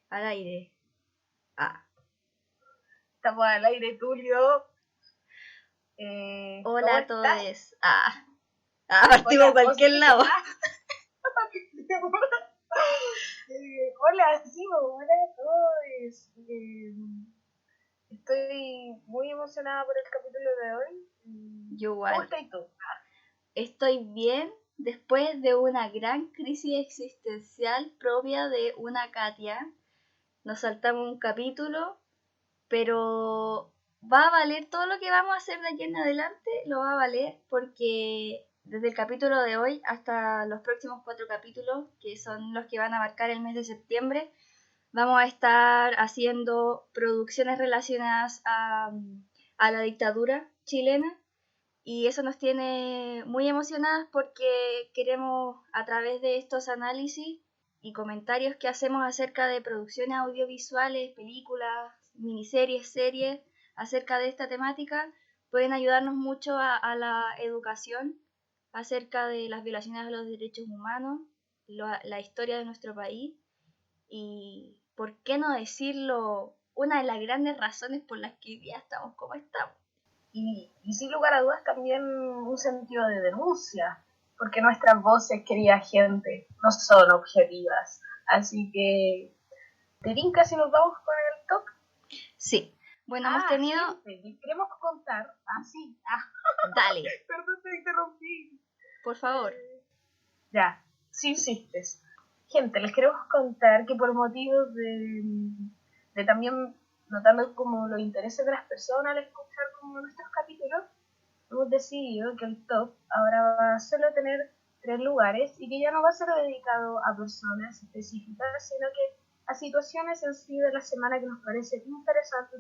Al aire. Ah. Estamos al aire, Tulio. Hola ¿Cómo a estás? todos. Partimos Hola, cualquier sí. lado. Hola, sí, hola a todos. Estoy muy emocionada por el capítulo de hoy. Yo ¿Cómo igual. estás tú? Estoy bien después de una gran crisis existencial propia de una Katia. Nos saltamos un capítulo, pero va a valer todo lo que vamos a hacer de aquí en adelante, lo va a valer porque desde el capítulo de hoy hasta los próximos 4 capítulos, que son los que van a marcar el mes de septiembre, vamos a estar haciendo producciones relacionadas a la dictadura chilena y eso nos tiene muy emocionadas porque queremos, a través de estos análisis y comentarios que hacemos acerca de producciones audiovisuales, películas, miniseries, series, acerca de esta temática, pueden ayudarnos mucho a la educación acerca de las violaciones a los derechos humanos, la historia de nuestro país y, ¿por qué no decirlo?, una de las grandes razones por las que hoy día estamos como estamos. Y sin lugar a dudas también un sentido de denuncia, porque nuestras voces, querida gente, no son objetivas. Así que, ¿te tinca si nos vamos con el top? Sí. Bueno, hemos tenido... Gente, queremos contar... sí. Dale. Perdón, te interrumpí. Por favor. Ya, si insistes. Gente, les queremos contar que por motivos de también notando como los intereses de las personas al escuchar como nuestros capítulos, hemos decidido que el top ahora va a solo tener 3 lugares y que ya no va a ser dedicado a personas específicas, sino que a situaciones en sí de la semana que nos parece interesante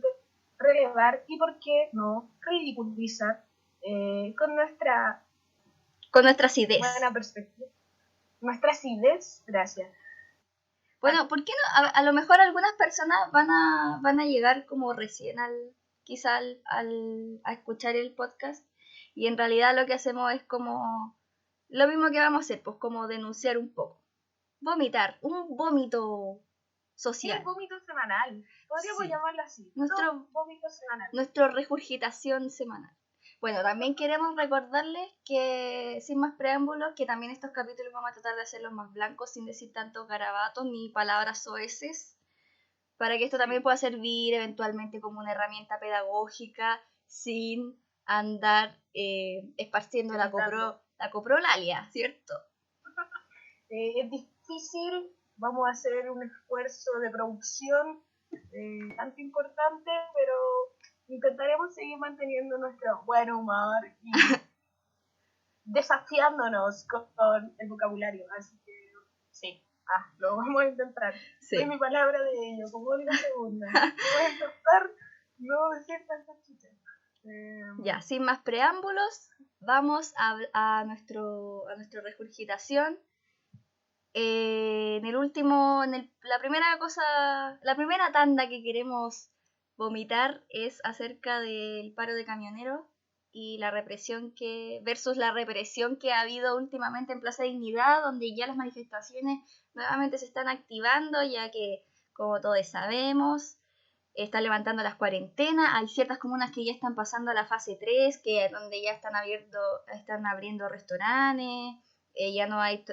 relevar y, por qué no, ridiculizar con nuestras ideas. Buena perspectiva. Nuestras ideas, gracias. Bueno, ¿por qué no? A lo mejor algunas personas van a llegar como recién quizá a escuchar el podcast y en realidad lo que hacemos es como lo mismo que vamos a hacer, pues como denunciar un poco. Vomitar, un vómito social. Sí, vómito semanal. Podríamos llamarlo así. Nuestro vómito semanal. Nuestra regurgitación semanal. Bueno, también queremos recordarles que, sin más preámbulos, que también estos capítulos vamos a tratar de hacerlos más blancos, sin decir tantos garabatos ni palabras soeces, para que esto también pueda servir eventualmente como una herramienta pedagógica, sin andar esparciendo la coprolalia, ¿cierto? Es difícil, vamos a hacer un esfuerzo de producción bastante importante, pero intentaremos seguir manteniendo nuestro buen humor y desafiándonos con el vocabulario. Así que sí, lo vamos a intentar. Sí. Es mi palabra de ello, como la segunda. Voy a intentar no decir tantas chuchas. Ya, sin más preámbulos, vamos a nuestra regurgitación. La primera tanda que queremos vomitar es acerca del paro de camioneros y la represión versus la represión que ha habido últimamente en Plaza Dignidad, donde ya las manifestaciones nuevamente se están activando, ya que, como todos sabemos, están levantando las cuarentenas. Hay ciertas comunas que ya están pasando a la fase 3, donde ya están abriendo restaurantes, ya no hay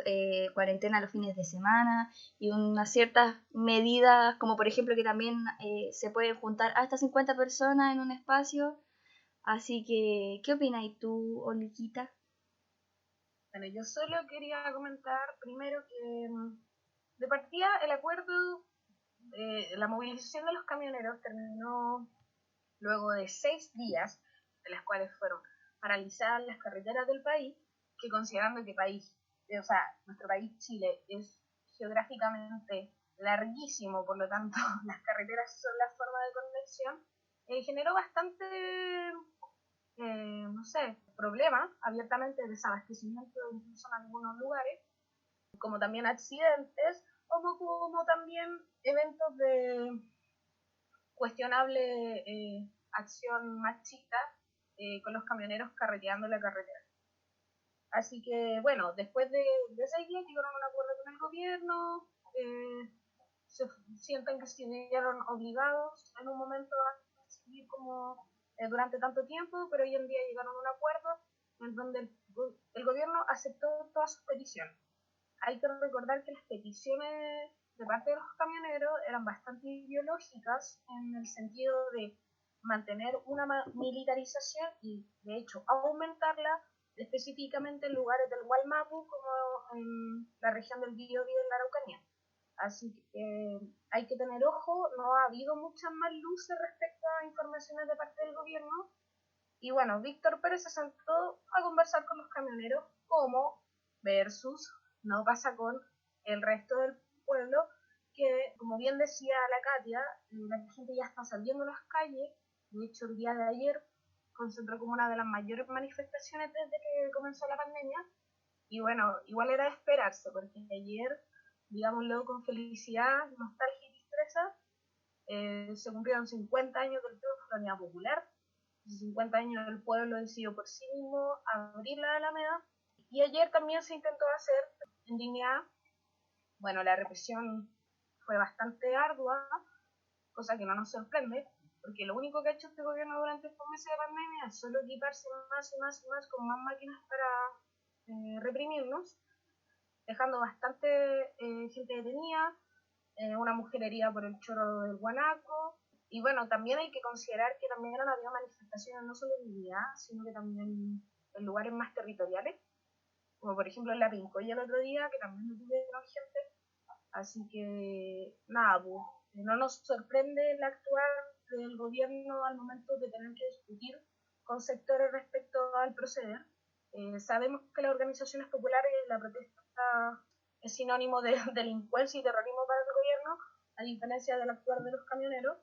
cuarentena los fines de semana y unas ciertas medidas, como por ejemplo que también se pueden juntar hasta 50 personas en un espacio. Así que, ¿qué opinas tú, Oliquita? Bueno, yo solo quería comentar primero que de partida el acuerdo, la movilización de los camioneros terminó luego de 6 días, de las cuales fueron paralizadas las carreteras del país, que considerando que nuestro país Chile es geográficamente larguísimo, por lo tanto las carreteras son la forma de conexión, generó bastante, problemas, abiertamente desabastecimiento incluso en algunos lugares, como también accidentes, como también eventos de cuestionable acción machista con los camioneros carreteando la carretera. Así que, bueno, después de 6 días llegaron a un acuerdo con el gobierno, se sienten que se vieron obligados en un momento a seguir como durante tanto tiempo, pero hoy en día llegaron a un acuerdo en donde el gobierno aceptó todas sus peticiones. Hay que recordar que las peticiones de parte de los camioneros eran bastante ideológicas en el sentido de mantener una militarización y de hecho aumentarla específicamente en lugares del Gualmapu como en la región del Biobío en la Araucanía. Así que hay que tener ojo, no ha habido muchas más luces respecto a informaciones de parte del gobierno. Y bueno, Víctor Pérez se sentó a conversar con los camioneros como versus no pasa con el resto del pueblo, que como bien decía la Katia, la gente ya está saliendo a las calles. De hecho, el día de ayer concentró como una de las mayores manifestaciones desde que comenzó la pandemia. Y bueno, igual era de esperarse, porque ayer, digámoslo con felicidad, nostalgia y tristeza, se cumplieron 50 años del triunfo de la Unidad Popular, 50 años del pueblo decidió por sí mismo abrir la Alameda, y ayer también se intentó hacer en dignidad. Bueno, la represión fue bastante ardua, cosa que no nos sorprende, porque lo único que ha hecho este gobierno durante estos meses de pandemia es solo equiparse más y más y más con más máquinas para reprimirnos, dejando bastante gente detenida, una mujer herida por el chorro del guanaco. Y bueno, también hay que considerar que también había manifestaciones no solo en Dignidad, sino que también en lugares más territoriales, como por ejemplo en La Pincoya el otro día, que también detuvieron gente. Así que nada, pues, no nos sorprende el actuar del gobierno al momento de tener que discutir con sectores respecto al proceder. Sabemos que las organizaciones populares, la protesta es sinónimo de delincuencia y terrorismo para el gobierno, a diferencia del actuar de los camioneros.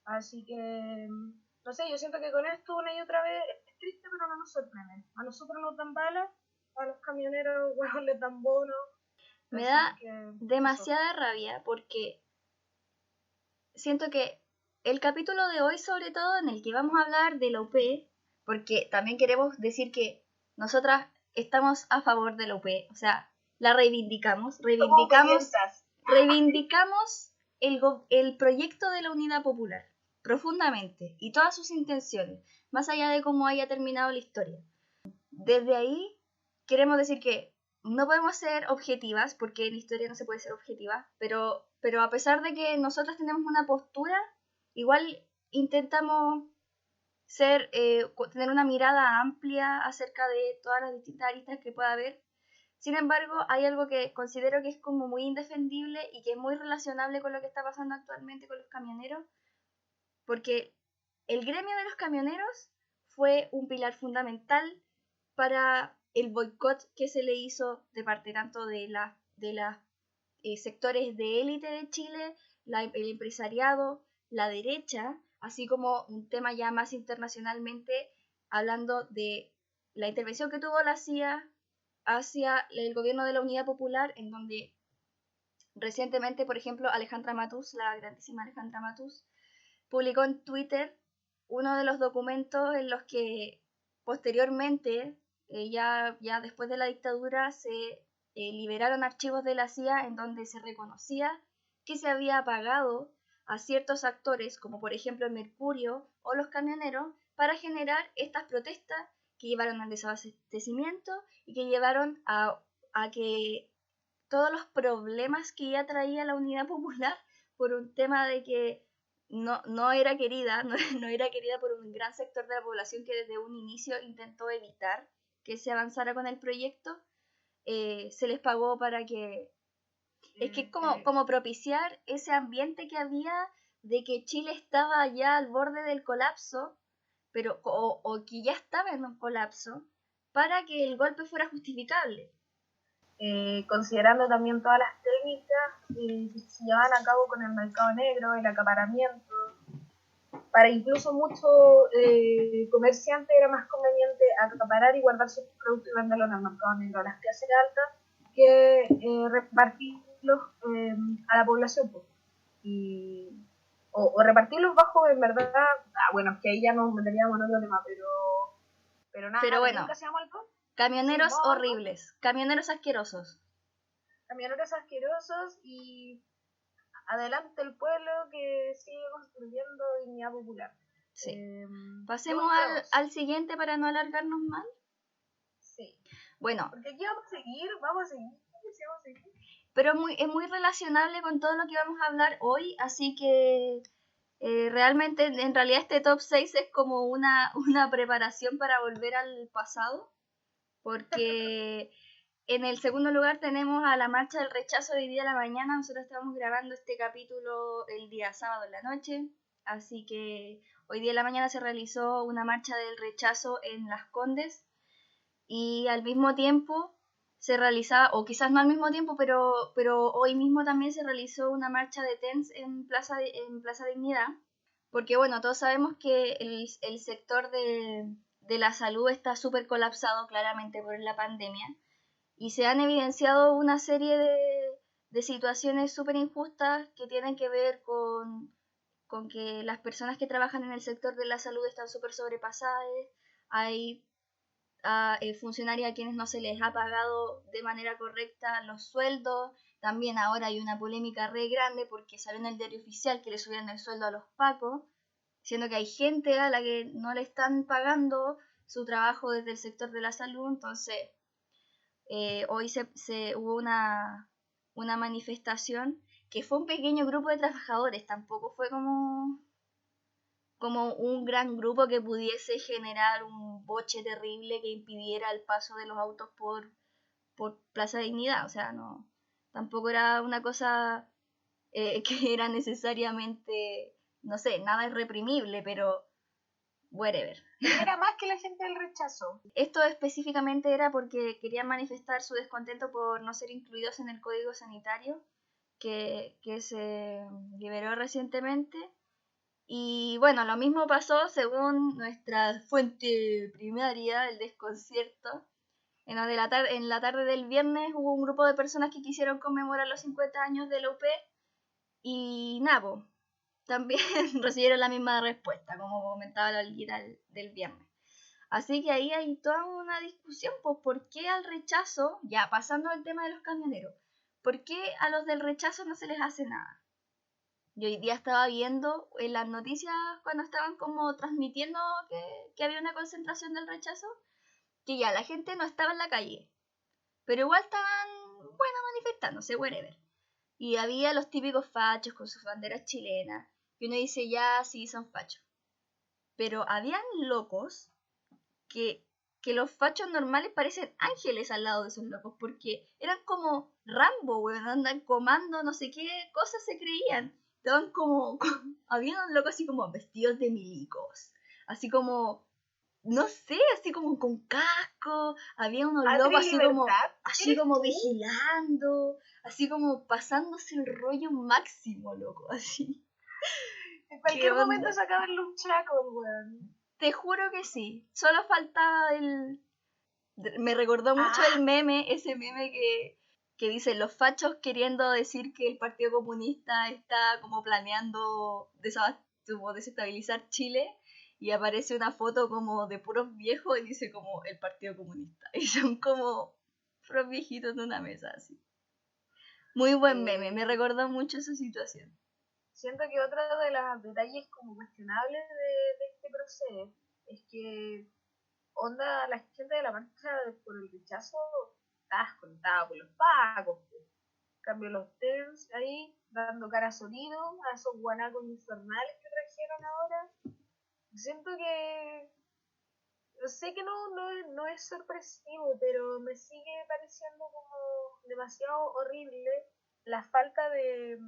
Así que, no sé, yo siento que con esto una y otra vez es triste, pero no nos sorprende. A nosotros nos dan balas, a los camioneros, bueno, les dan bonos. Me da demasiada rabia porque siento que el capítulo de hoy, sobre todo, en el que vamos a hablar de la UP, porque también queremos decir que nosotras estamos a favor de la UP, o sea, la reivindicamos el proyecto de la Unidad Popular, profundamente, y todas sus intenciones, más allá de cómo haya terminado la historia. Desde ahí, queremos decir que no podemos ser objetivas, porque en historia no se puede ser objetiva, pero a pesar de que nosotras tenemos una postura, igual intentamos tener una mirada amplia acerca de todas las distintas aristas que pueda haber. Sin embargo, hay algo que considero que es como muy indefendible y que es muy relacionable con lo que está pasando actualmente con los camioneros, porque el gremio de los camioneros fue un pilar fundamental para el boicot que se le hizo de parte tanto de los sectores de élite de Chile, el empresariado, la derecha, así como un tema ya más internacionalmente, hablando de la intervención que tuvo la CIA hacia el gobierno de la Unidad Popular, en donde recientemente, por ejemplo, Alejandra Matus, la grandísima Alejandra Matus, publicó en Twitter uno de los documentos en los que posteriormente, ya después de la dictadura, se liberaron archivos de la CIA en donde se reconocía que se había pagado a ciertos actores, como por ejemplo el Mercurio o los camioneros, para generar estas protestas que llevaron al desabastecimiento y que llevaron a que todos los problemas que ya traía la Unidad Popular por un tema de que no era querida, no era querida por un gran sector de la población que desde un inicio intentó evitar que se avanzara con el proyecto, se les pagó para que... Es que es como propiciar ese ambiente que había de que Chile estaba ya al borde del colapso, pero o que ya estaba en un colapso, para que el golpe fuera justificable. Considerando también todas las técnicas que se llevaban a cabo con el mercado negro, el acaparamiento. Para incluso muchos comerciantes era más conveniente acaparar y guardar sus productos y venderlos en el mercado negro a las clases altas que repartirlos a la población. Pues. O repartirlos bajo, en verdad, bueno, es que ahí ya nos meteríamos en otro tema, pero nada, pero bueno, nunca hacíamos algo. Camioneros horribles, camioneros asquerosos. Camioneros asquerosos y adelante el pueblo que sigue construyendo dignidad popular. Sí. Pasemos al siguiente para no alargarnos más. Sí. Bueno. Porque aquí vamos a seguir. Pero es muy relacionable con todo lo que vamos a hablar hoy, así que realmente, en realidad este top 6 es como una preparación para volver al pasado, porque en el segundo lugar tenemos a la marcha del rechazo de hoy día a la mañana. Nosotros estamos grabando este capítulo el día sábado en la noche, así que hoy día en la mañana se realizó una marcha del rechazo en Las Condes y al mismo tiempo se realizaba, o quizás no al mismo tiempo, pero hoy mismo también se realizó una marcha de TENS en Plaza Dignidad, porque bueno, todos sabemos que el sector de la salud está súper colapsado claramente por la pandemia y se han evidenciado una serie de situaciones súper injustas que tienen que ver con que las personas que trabajan en el sector de la salud están súper sobrepasadas, hay funcionarios a quienes no se les ha pagado de manera correcta los sueldos. También ahora hay una polémica re grande porque salió en el diario oficial que le subieron el sueldo a los pacos, siendo que hay gente a la que no le están pagando su trabajo desde el sector de la salud. Entonces hoy hubo una manifestación que fue un pequeño grupo de trabajadores, tampoco fue como un gran grupo que pudiese generar un boche terrible que impidiera el paso de los autos por Plaza Dignidad. O sea, no, tampoco era una cosa que era necesariamente, no sé, nada es reprimible, pero whatever. Era más que la gente del rechazo. Esto específicamente era porque querían manifestar su descontento por no ser incluidos en el Código Sanitario que se liberó recientemente. Y bueno, lo mismo pasó según nuestra fuente primaria, el desconcierto, en donde en la tarde del viernes hubo un grupo de personas que quisieron conmemorar los 50 años de la UP y Nabo también recibieron la misma respuesta, como comentaba la Olguita del viernes. Así que ahí hay toda una discusión, pues, ¿por qué al rechazo, ya pasando al tema de los camioneros, por qué a los del rechazo no se les hace nada? Yo hoy día estaba viendo en las noticias cuando estaban como transmitiendo que había una concentración del rechazo, que ya la gente no estaba en la calle, pero igual estaban, bueno, manifestándose, whatever. Y había los típicos fachos con sus banderas chilenas, y uno dice, ya, sí, son fachos. Pero habían locos que los fachos normales parecen ángeles al lado de esos locos, porque eran como Rambo, weón, andan comando, no sé qué cosas se creían. Estaban como había un loco así como vestidos de milicos, así como, no sé, así como con casco, había unos locos así como vigilando, así como pasándose el rollo máximo, loco, así. En cualquier momento se acaba el luchaco, weón. Te juro que sí, solo faltaba me recordó mucho el meme, ese meme que dice los fachos queriendo decir que el Partido Comunista está como planeando desestabilizar Chile y aparece una foto como de puros viejos y dice como el Partido Comunista y son como puros viejitos en una mesa así. Muy buen meme, me recordó mucho esa situación. Siento que otro de los detalles como cuestionables de este proceso es que onda la gente de la marcha por el rechazo está descontada por los pacos. En cambio los TERS ahí dando cara sonido a esos guanacos infernales que trajeron ahora. Siento que sé que no es sorpresivo, pero me sigue pareciendo como demasiado horrible la falta de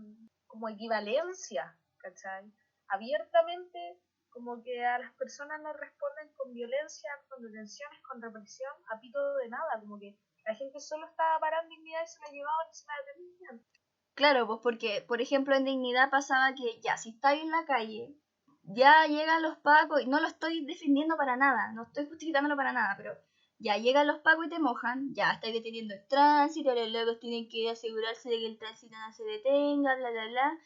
como equivalencia, ¿cachai? Abiertamente, como que a las personas no responden con violencia, con detenciones, con represión, a pito de nada, como que la gente solo estaba parando dignidad y se la llevaban y se la detenían. Claro, pues porque, por ejemplo, en Dignidad pasaba que ya, si estáis en la calle, ya llegan los pacos, y no lo estoy defendiendo para nada, no estoy justificándolo para nada, pero ya llegan los pacos y te mojan, ya estáis deteniendo el tránsito, los locos tienen que asegurarse de que el tránsito no se detenga, bla, bla, bla.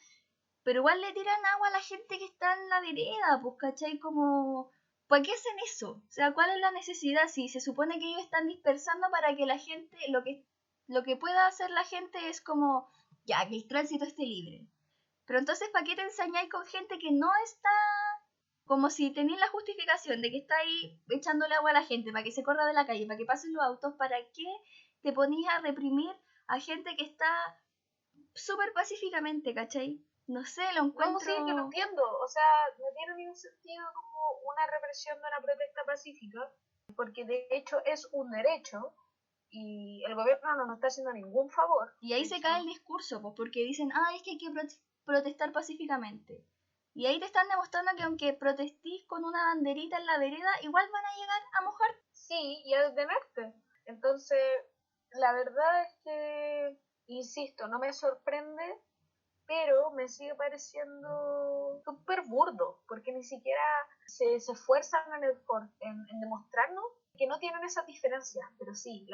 Pero igual le tiran agua a la gente que está en la vereda, pues, ¿cachai? Como, ¿para qué hacen eso? O sea, ¿cuál es la necesidad? Si se supone que ellos están dispersando para que la gente, lo que pueda hacer la gente es como, ya, que el tránsito esté libre. Pero entonces, ¿para qué te ensañáis con gente que no está? Como si tenéis la justificación de que está ahí echándole agua a la gente para que se corra de la calle, para que pasen los autos, ¿para qué te ponís a reprimir a gente que está súper pacíficamente, ¿cachai? No sé, lo encuentro... No, sí, yo lo entiendo. O sea, no tiene ningún sentido como una represión de una protesta pacífica, porque de hecho es un derecho y el gobierno no nos está haciendo ningún favor. Y ahí se cae el discurso, pues, porque dicen, es que hay que protestar pacíficamente. Y ahí te están demostrando que aunque protestís con una banderita en la vereda, igual van a llegar a mojar. Sí, y a detenerte. Entonces, la verdad es que, insisto, no me sorprende, pero me sigue pareciendo súper burdo, porque ni siquiera se esfuerzan en demostrarnos que no tienen esas diferencias, pero sí,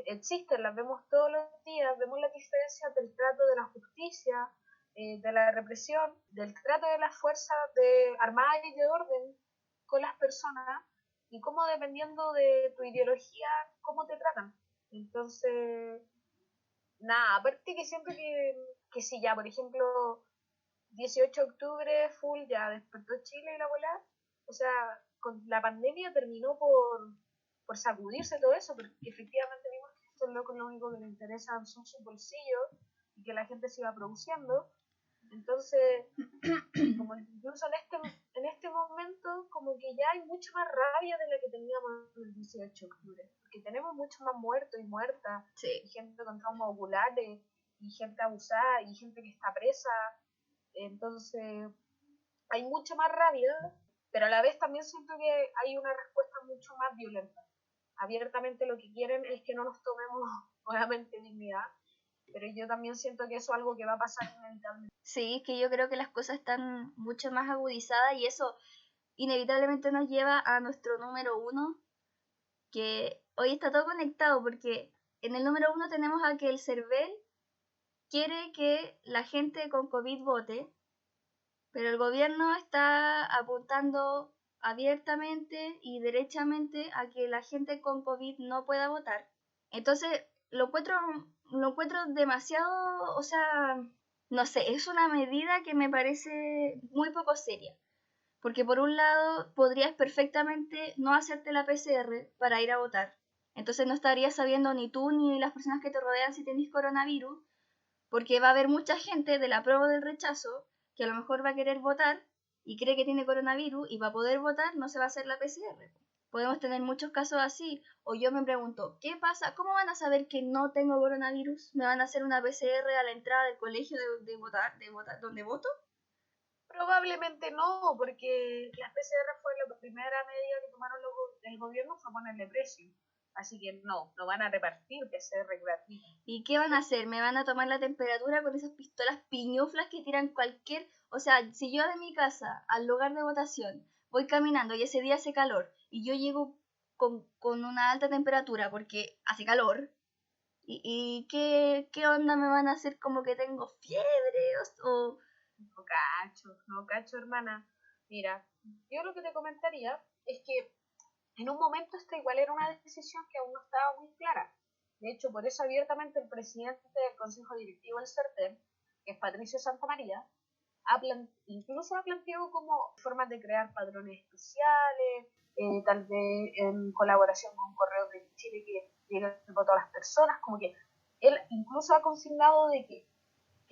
existen, las vemos todos los días, vemos las diferencias del trato de la justicia, de la represión, del trato de las fuerzas armadas y de orden con las personas, y cómo dependiendo de tu ideología, cómo te tratan. Entonces, nada, aparte que siento que si ya, por ejemplo, 18 de octubre, full, ya despertó Chile y la bola, o sea, con la pandemia terminó por sacudirse todo eso, porque efectivamente vimos que estos locos lo único que les interesa son sus bolsillos y que la gente siga produciendo. Entonces, como incluso en este momento, como que ya hay mucha más rabia de la que teníamos el 18 de octubre, porque tenemos mucho más muertos y muertas, sí. Y gente con traumas oculares, y gente abusada, y gente que está presa. Entonces, hay mucha más rabia, pero a la vez también siento que hay una respuesta mucho más violenta. Abiertamente lo que quieren es que no nos tomemos nuevamente dignidad, pero yo también siento que eso es algo que va a pasar inevitablemente. Sí, es que yo creo que las cosas están mucho más agudizadas y eso inevitablemente nos lleva a nuestro número 1, que hoy está todo conectado porque en el número 1 tenemos a que el CERVEL quiere que la gente con COVID vote, pero el gobierno está apuntando abiertamente y derechamente a que la gente con COVID no pueda votar. Entonces, lo encuentro demasiado, o sea, no sé, es una medida que me parece muy poco seria. Porque por un lado podrías perfectamente no hacerte la PCR para ir a votar. Entonces no estarías sabiendo ni tú ni las personas que te rodean si tenés coronavirus, porque va a haber mucha gente de la prueba del rechazo que a lo mejor va a querer votar y cree que tiene coronavirus y para poder votar no se va a hacer la PCR. Podemos tener muchos casos así. O yo me pregunto, ¿qué pasa? ¿Cómo van a saber que no tengo coronavirus? ¿Me van a hacer una PCR a la entrada del colegio de votar, donde voto? Probablemente no, porque las PCR fue la primera medida que tomaron el gobierno, fue ponerle precio. Así que no van a repartir PCR gratuito. ¿Y qué van a hacer? ¿Me van a tomar la temperatura con esas pistolas piñuflas que tiran cualquier... O sea, si yo de mi casa al lugar de votación voy caminando y ese día hace calor y yo llego con una alta temperatura porque hace calor, ¿y qué onda me van a hacer como que tengo fiebre o... No cacho, hermana. Mira, yo lo que te comentaría es que en un momento esta igual era una decisión que aún no estaba muy clara. De hecho, por eso abiertamente el presidente del Consejo Directivo del CERTEM, que es Patricio Santamaría, incluso ha planteado como formas de crear padrones especiales, tal vez en colaboración con Correos de Chile que lleguen el voto a las personas, como que él incluso ha consignado de que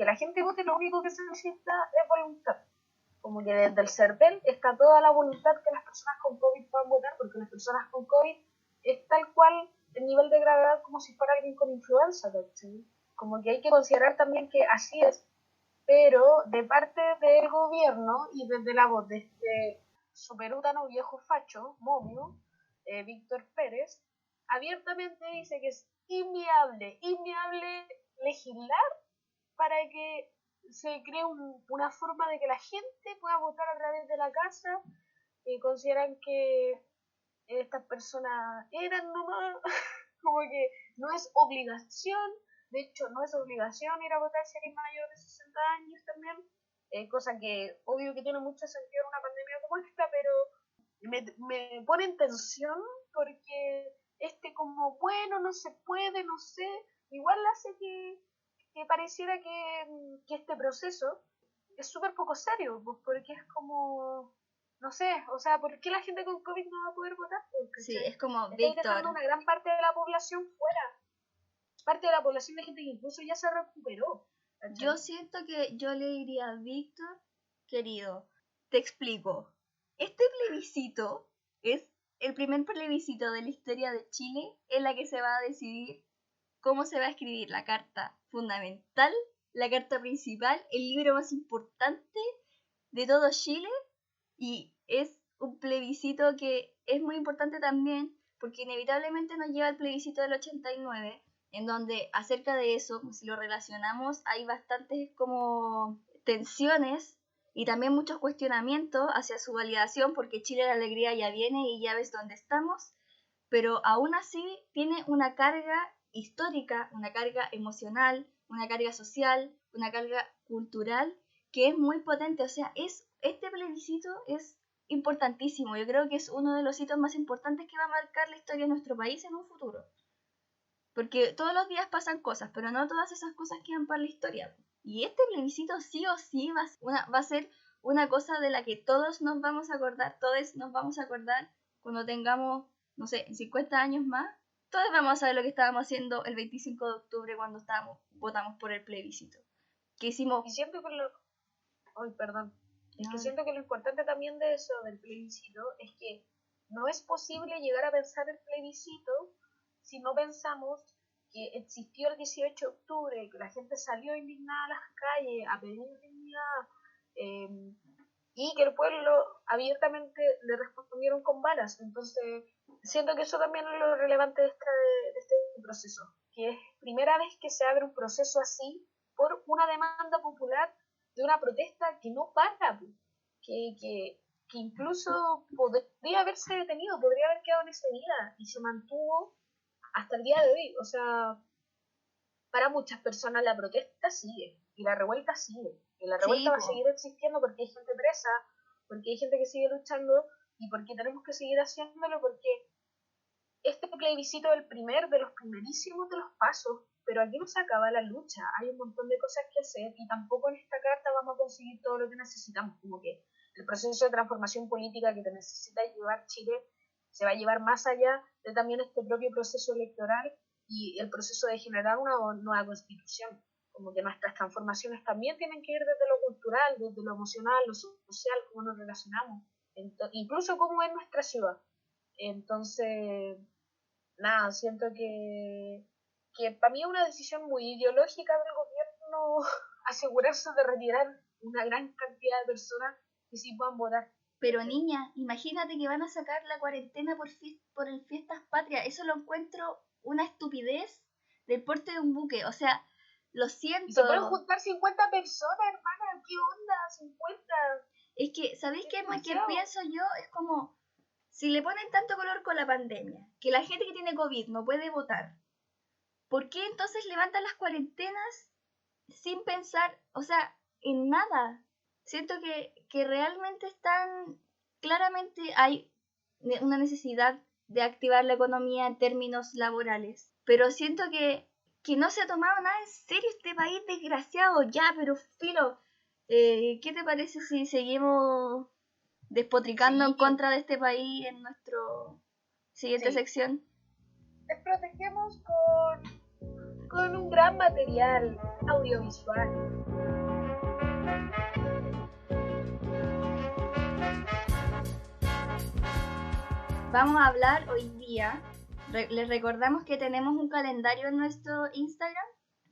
la gente vote, lo único que se necesita es voluntad. Como que desde el CERVEL está toda la voluntad que las personas con COVID puedan votar, porque las personas con COVID es tal cual el nivel de gravedad como si fuera alguien con influenza, ¿sí? Como que hay que considerar también que así es, pero de parte del gobierno y desde la voz de este superútano viejo facho, momio, Víctor Pérez, abiertamente dice que es inviable legislar para que se cree una forma de que la gente pueda votar a través de la casa. Consideran que estas personas eran nomás, como que no es obligación, de hecho no es obligación ir a votar si eres mayor de 60 años también, cosa que obvio que tiene mucho sentido en una pandemia como esta, pero me pone en tensión porque como, bueno, no se puede, no sé, igual hace que que pareciera que este proceso es súper poco serio, pues, porque es como, no sé, o sea, ¿por qué la gente con COVID no va a poder votar? Sí, es como Estáis Víctor. dejando una gran parte de la población fuera. Parte de la población de gente que incluso ya se recuperó. ¿Cachai? Yo siento que yo le diría a Víctor, querido, te explico. Este plebiscito es el primer plebiscito de la historia de Chile en la que se va a decidir cómo se va a escribir la carta fundamental, la carta principal, el libro más importante de todo Chile, y es un plebiscito que es muy importante también porque inevitablemente nos lleva al plebiscito del 89, en donde acerca de eso, si lo relacionamos, hay bastantes como tensiones y también muchos cuestionamientos hacia su validación, porque Chile la alegría ya viene y ya ves dónde estamos, pero aún así tiene una carga histórica, una carga emocional, una carga social, una carga cultural que es muy potente. O sea, este plebiscito es importantísimo. Yo creo que es uno de los hitos más importantes que va a marcar la historia de nuestro país en un futuro. Porque todos los días pasan cosas, pero no todas esas cosas quedan para la historia. Y este plebiscito sí o sí va a ser una cosa de la que todos nos vamos a acordar, todos nos vamos a acordar cuando tengamos, no sé, 50 años más. Todos vamos a saber lo que estábamos haciendo el 25 de octubre cuando votamos por el plebiscito. Que hicimos... Y siento que Ay, perdón. Es que siento que lo importante también de eso, del plebiscito, es que no es posible llegar a pensar el plebiscito si no pensamos que existió el 18 de octubre, que la gente salió indignada a las calles a pedir dignidad, y que el pueblo abiertamente le respondieron con balas. Entonces, siento que eso también es lo relevante de este proceso, que es primera vez que se abre un proceso así por una demanda popular de una protesta que no para, que incluso podría haberse detenido, podría haber quedado en esa vida y se mantuvo hasta el día de hoy. O sea, para muchas personas la protesta sigue y la revuelta sigue. Y la revuelta va a seguir existiendo porque hay gente presa, porque hay gente que sigue luchando y porque tenemos que seguir haciéndolo, porque este plebiscito es el primer de los primerísimos de los pasos, pero aquí no se acaba la lucha, hay un montón de cosas que hacer y tampoco en esta carta vamos a conseguir todo lo que necesitamos, como que el proceso de transformación política que te necesita llevar Chile se va a llevar más allá de también este propio proceso electoral y el proceso de generar una nueva constitución, como que nuestras transformaciones también tienen que ir desde lo cultural, desde lo emocional, lo social, cómo nos relacionamos, incluso cómo es nuestra ciudad. Entonces, nada, siento que para mí es una decisión muy ideológica del gobierno asegurarse de retirar una gran cantidad de personas que sí puedan votar. Pero niña, imagínate que van a sacar la cuarentena por el Fiestas Patrias. Eso lo encuentro una estupidez del porte de un buque. O sea, lo siento. Y se pueden juntar 50 personas, hermana. ¿Qué onda? 50. Es que, ¿sabéis qué pienso yo? Es como, si le ponen tanto color con la pandemia, que la gente que tiene COVID no puede votar, ¿por qué entonces levantan las cuarentenas sin pensar, o sea, en nada? Siento que realmente claramente hay una necesidad de activar la economía en términos laborales, pero siento que no se ha tomado nada en serio este país desgraciado. Ya, pero filo, ¿qué te parece si seguimos despotricando en contra de este país en nuestra siguiente sección? Desprotegemos con un gran material audiovisual. Vamos a hablar hoy día, les recordamos que tenemos un calendario en nuestro Instagram,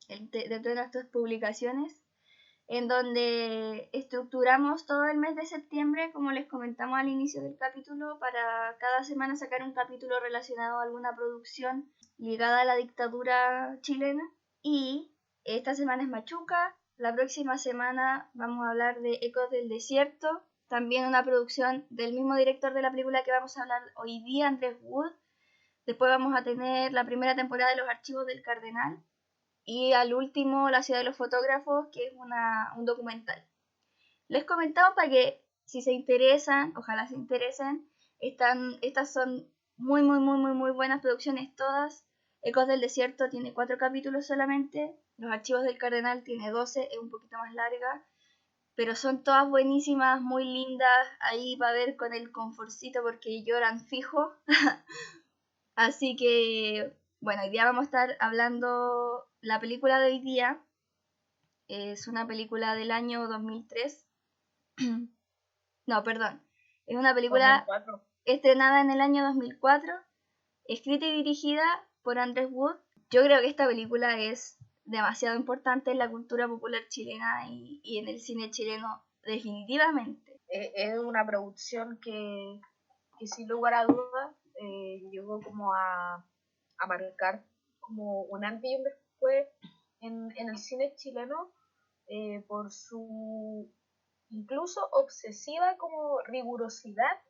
dentro de nuestras publicaciones, en donde estructuramos todo el mes de septiembre, como les comentamos al inicio del capítulo, para cada semana sacar un capítulo relacionado a alguna producción ligada a la dictadura chilena. Y esta semana es Machuca, la próxima semana vamos a hablar de Ecos del Desierto, también una producción del mismo director de la película que vamos a hablar hoy día, Andrés Wood. Después vamos a tener la primera temporada de Los Archivos del Cardenal. Y al último, La Ciudad de los Fotógrafos, que es un documental. Les comentamos para que, si se interesan, ojalá se interesen, estas son muy buenas producciones todas. Ecos del Desierto tiene 4 capítulos solamente. Los archivos del cardenal tiene 12, es un poquito más larga, pero son todas buenísimas, muy lindas, ahí va a ver con el conforcito porque lloran fijo. Así que, bueno, hoy día vamos a estar hablando, la película de hoy día es una película del año 2003. No, perdón, es una película 2004. estrenada en el año 2004, escrita y dirigida por Andrés Wood. Yo creo que esta película es demasiado importante en la cultura popular chilena y en el cine chileno definitivamente. Es una producción que sin lugar a dudas llegó como a marcar como un antes y un después en el cine chileno por su incluso obsesiva como rigurosidad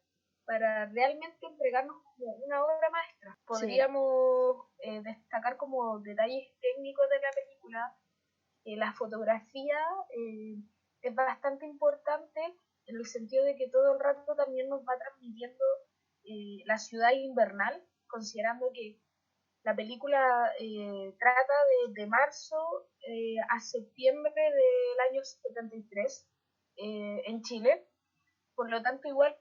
para realmente entregarnos como una obra maestra. Podríamos destacar como detalles técnicos de la película. La fotografía es bastante importante en el sentido de que todo el rato también nos va transmitiendo la ciudad invernal, considerando que la película trata de marzo a septiembre del año 73 en Chile. Por lo tanto, igual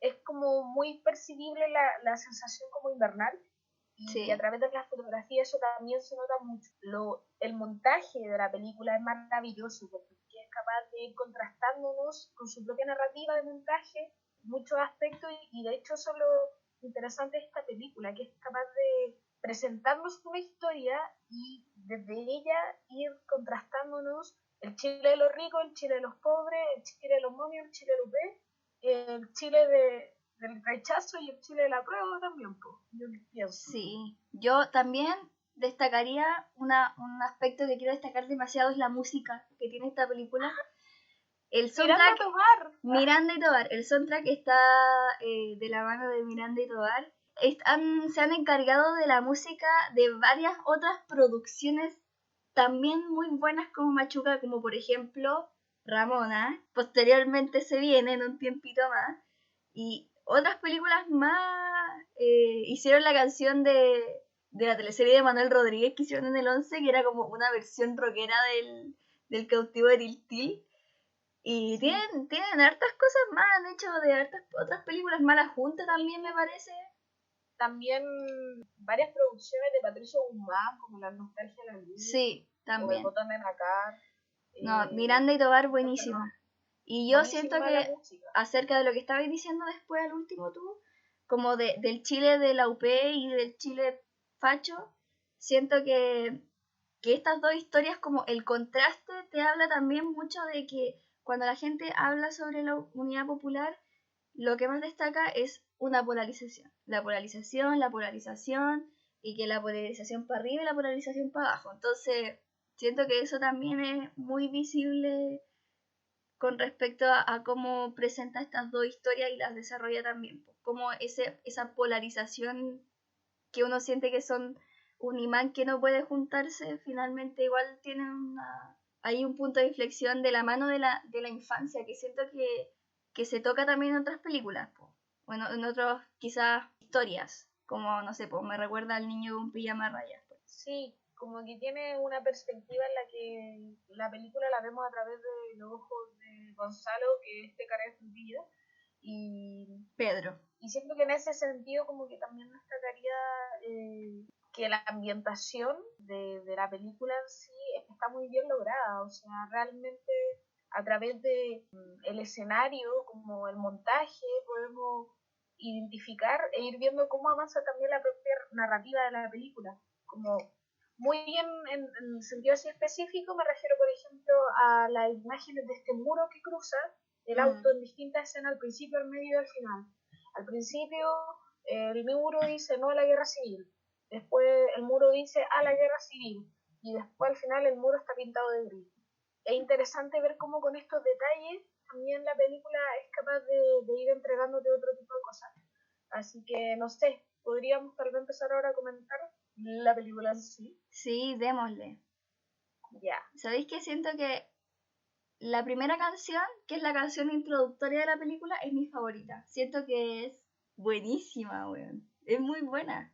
es como muy percibible la sensación como invernal. Y a través de la fotografía eso también se nota mucho. El montaje de la película es maravilloso porque es capaz de ir contrastándonos con su propia narrativa de montaje muchos aspectos y de hecho eso es lo interesante de esta película, que es capaz de presentarnos una historia y desde ella ir contrastándonos el Chile de los ricos, el Chile de los pobres, el Chile de los momios, el Chile de los B, el Chile del rechazo y el Chile de la prueba también, pues, yo pienso. Sí, yo también destacaría un aspecto que quiero destacar demasiado, es la música que tiene esta película. El soundtrack, Miranda y Tovar, el soundtrack está de la mano de Miranda y Tovar. Se han encargado de la música de varias otras producciones también muy buenas como Machuca, como por ejemplo Ramona. Posteriormente se viene en un tiempito más. Y otras películas más hicieron la canción de la teleserie de Manuel Rodríguez que hicieron en el 11, que era como una versión rockera del cautivo de Tiltil. Y Sí. tienen hartas cosas más, han hecho de hartas otras películas malas juntas también, me parece. También varias producciones de Patricio Guzmán, como La Nostalgia de la Luz. Sí, también. O El Botón de Nacar. No, Miranda y Tovar, buenísima. Y yo siento que, acerca de lo que estabais diciendo después, al último tú, como del Chile de la UP y del Chile facho, siento que estas dos historias, como el contraste, te habla también mucho de que cuando la gente habla sobre la unidad popular, lo que más destaca es una polarización. La polarización, y que la polarización para arriba y la polarización para abajo. Entonces, siento que eso también es muy visible con respecto a cómo presenta estas dos historias y las desarrolla también. Como esa polarización que uno siente que son un imán que no puede juntarse, finalmente igual tienen hay un punto de inflexión de la mano de la infancia que siento que se toca también en otras películas, bueno, en otras quizás historias, como no sé, me recuerda al niño con pijama a rayas. Sí, como que tiene una perspectiva en la que la película la vemos a través de los ojos de Gonzalo, que es cara de vida, y Pedro. Y siento que en ese sentido como que también destacaría que la ambientación de la película en sí está muy bien lograda, o sea, realmente a través de el escenario, como el montaje, podemos identificar e ir viendo cómo avanza también la propia narrativa de la película, como muy bien en sentido así específico me refiero por ejemplo a las imágenes de este muro que cruza el auto en distintas escenas al principio, al medio y al final. Al principio el muro dice no a la guerra civil, después el muro dice a la guerra civil y después al final el muro está pintado de gris. Es interesante ver cómo con estos detalles también la película es capaz de ir entregándote otro tipo de cosas. Así que no sé, podríamos tal vez empezar ahora a comentar la película en sí. Sí, démosle. Ya. ¿Sabéis que siento que la primera canción, que es la canción introductoria de la película, es mi favorita? Siento que es buenísima, weón. Es muy buena.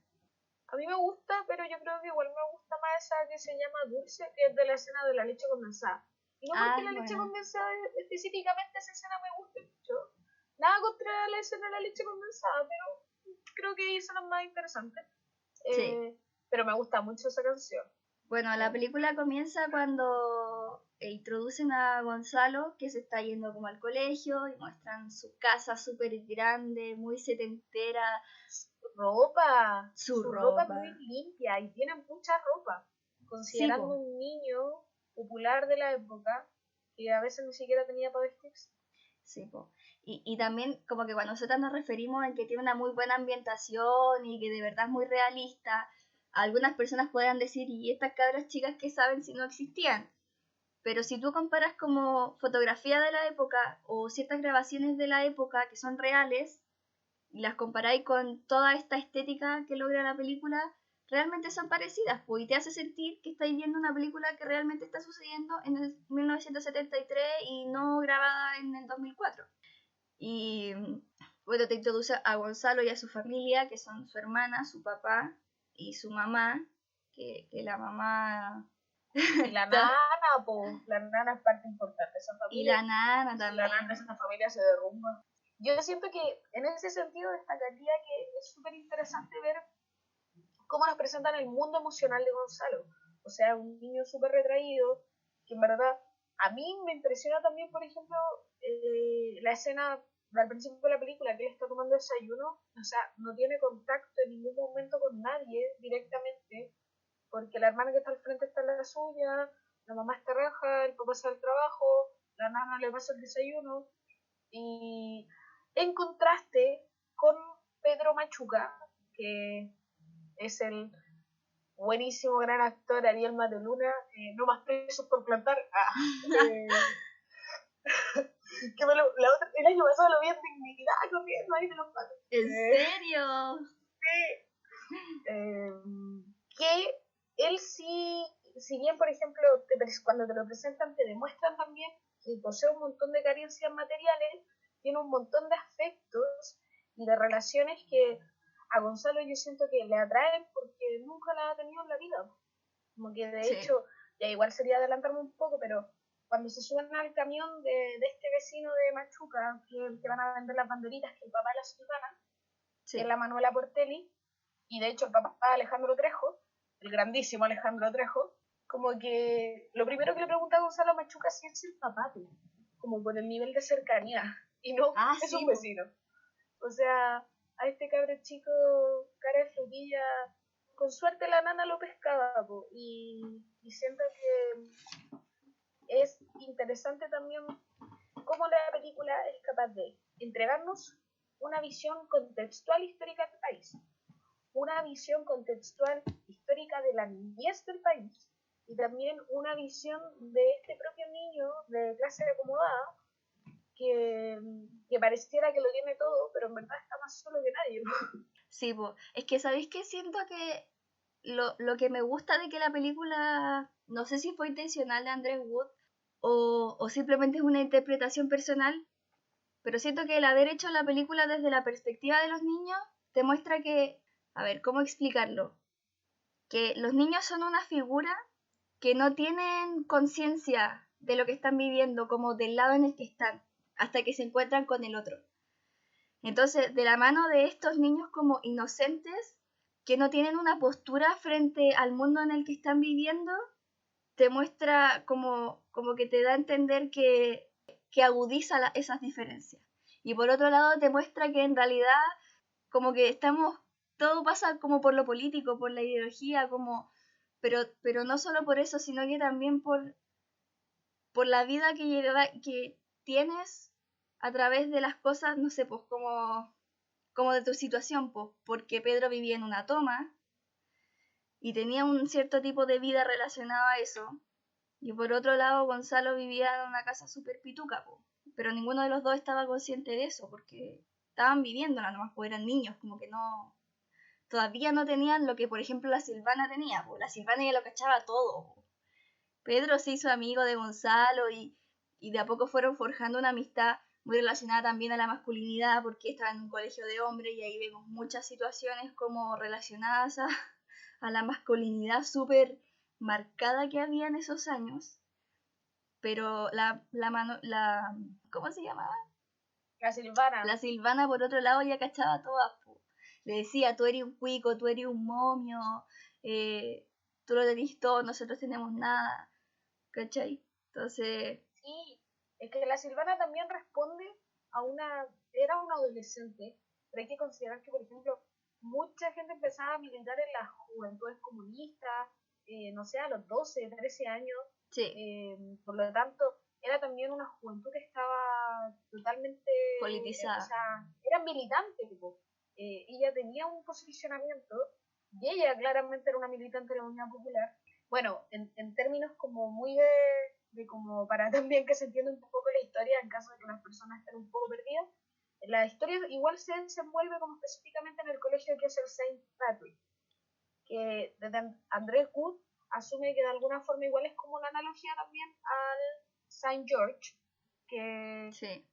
A mí me gusta, pero yo creo que igual me gusta más esa que se llama Dulce, que es de la escena de la leche condensada. Y no porque Ah, la leche bueno. condensada específicamente esa escena me guste mucho. Nada contra la escena de la leche condensada, pero creo que hay escenas más interesantes. Sí. Pero me gusta mucho esa canción. Bueno, la película comienza cuando introducen a Gonzalo, que se está yendo como al colegio, y muestran su casa súper grande, muy setentera, su Su ropa es muy ropa. limpia y tiene mucha ropa, Sí, considerando po. un niño popular de la época que a veces ni siquiera tenía para vestirse. Sí, po. Y también como que cuando nosotros nos referimos en que tiene una muy buena ambientación y que de verdad es muy realista, algunas personas podrán decir, ¿y estas cabras chicas qué saben si no existían? Pero si tú comparas como fotografía de la época o ciertas grabaciones de la época que son reales y las comparáis con toda esta estética que logra la película, realmente son parecidas, pues, y te hace sentir que estáis viendo una película que realmente está sucediendo en el 1973 y no grabada en el 2004. Y bueno, te introduce a Gonzalo y a su familia, que son su hermana, su papá y su mamá, que la mamá Y la está, nana, pues, la nana es parte importante de esa y familia. la nana Si la nana de también. esa familia se derrumba. Yo siento que en ese sentido destacaría que es súper interesante ver cómo nos presentan el mundo emocional de Gonzalo. O sea, un niño súper retraído, que en verdad a mí me impresiona también, por ejemplo, la escena al principio de la película, que él está tomando desayuno, o sea, no tiene contacto en ningún momento con nadie directamente, porque la hermana que está al frente está en la suya, la mamá está raja, el papá sale al trabajo, la nana le pasa el desayuno, y en contraste con Pedro Machuca, que es el buenísimo gran actor Ariel Mateluna, no más presos por plantar. El año pasado lo vi en Dignidad corriendo ahí de los patos. ¿En serio? Sí, eh, que él sí, si bien por ejemplo cuando te lo presentan te demuestran también que posee un montón de carencias materiales, tiene un montón de afectos y de relaciones que a Gonzalo yo siento que le atraen porque nunca las ha tenido en la vida. Como que de Sí, hecho, ya igual sería adelantarme un poco, pero cuando se suben al camión de este vecino de Machuca, que van a vender las banderitas, que el papá de la Sultana, que es sí. la Manuela Portelli, y de hecho el papá de Alejandro Trejo, el grandísimo Alejandro Trejo, como que lo primero que le pregunta a Gonzalo Machuca si es el papá, como por el nivel de cercanía, y no, Ah, es un sí, po. vecino. O sea, a este cabre chico, cara de frutilla, con suerte la nana lo pescaba, y siento que es interesante también cómo la película es capaz de entregarnos una visión contextual histórica del país, una visión contextual histórica de la niñez del país y también una visión de este propio niño de clase acomodada que, que pareciera que lo tiene todo, pero en verdad está más solo que nadie. Sí, po. Es que, ¿sabéis qué? Siento que lo que me gusta de que la película, no sé si fue intencional de Andrés Wood o simplemente es una interpretación personal, pero siento que el haber hecho la película desde la perspectiva de los niños te muestra que, a ver, ¿cómo explicarlo? Que los niños son una figura que no tienen conciencia de lo que están viviendo, como del lado en el que están, hasta que se encuentran con el otro. Entonces, de la mano de estos niños como inocentes, que no tienen una postura frente al mundo en el que están viviendo, te muestra como que te da a entender que agudiza esas diferencias. Y por otro lado, te muestra que en realidad como que estamos, todo pasa como por lo político, por la ideología, pero no solo por eso, sino que también por la vida que tienes a través de las cosas, no sé, pues como de tu situación, pues, porque Pedro vivía en una toma y tenía un cierto tipo de vida relacionado a eso, y por otro lado Gonzalo vivía en una casa súper pituca, pues, pero ninguno de los dos estaba consciente de eso, porque estaban viviéndola nomás, pues eran niños, como que no, todavía no tenían lo que por ejemplo la Silvana tenía, pues la Silvana ya lo cachaba todo, pues. Pedro se hizo amigo de Gonzalo y de a poco fueron forjando una amistad muy relacionada también a la masculinidad porque estaba en un colegio de hombres y ahí vemos muchas situaciones como relacionadas a la masculinidad súper marcada que había en esos años. Pero ¿cómo se llamaba? La Silvana. La Silvana, por otro lado, ya cachaba a todas. Le decía, tú eres un cuico, tú eres un momio, tú lo tenés todo, nosotros tenemos nada. ¿Cachai? Entonces... Sí, es que la Silvana también responde a era una adolescente, pero hay que considerar que, por ejemplo, mucha gente empezaba a militar en las juventudes comunistas, no sé, a los 12, 13 años. Sí. Por lo tanto, era también una juventud que estaba totalmente politizada. O sea, era militante. Ella tenía un posicionamiento y ella claramente era una militante de la Unidad Popular. Bueno, en términos como muy de como para también que se entienda un poco la historia en caso de que las personas estén un poco perdidas, la historia igual se envuelve como específicamente en el colegio que es el Saint Patrick, que desde Andrés Wood asume que de alguna forma igual es como una analogía también al Saint George, que sí.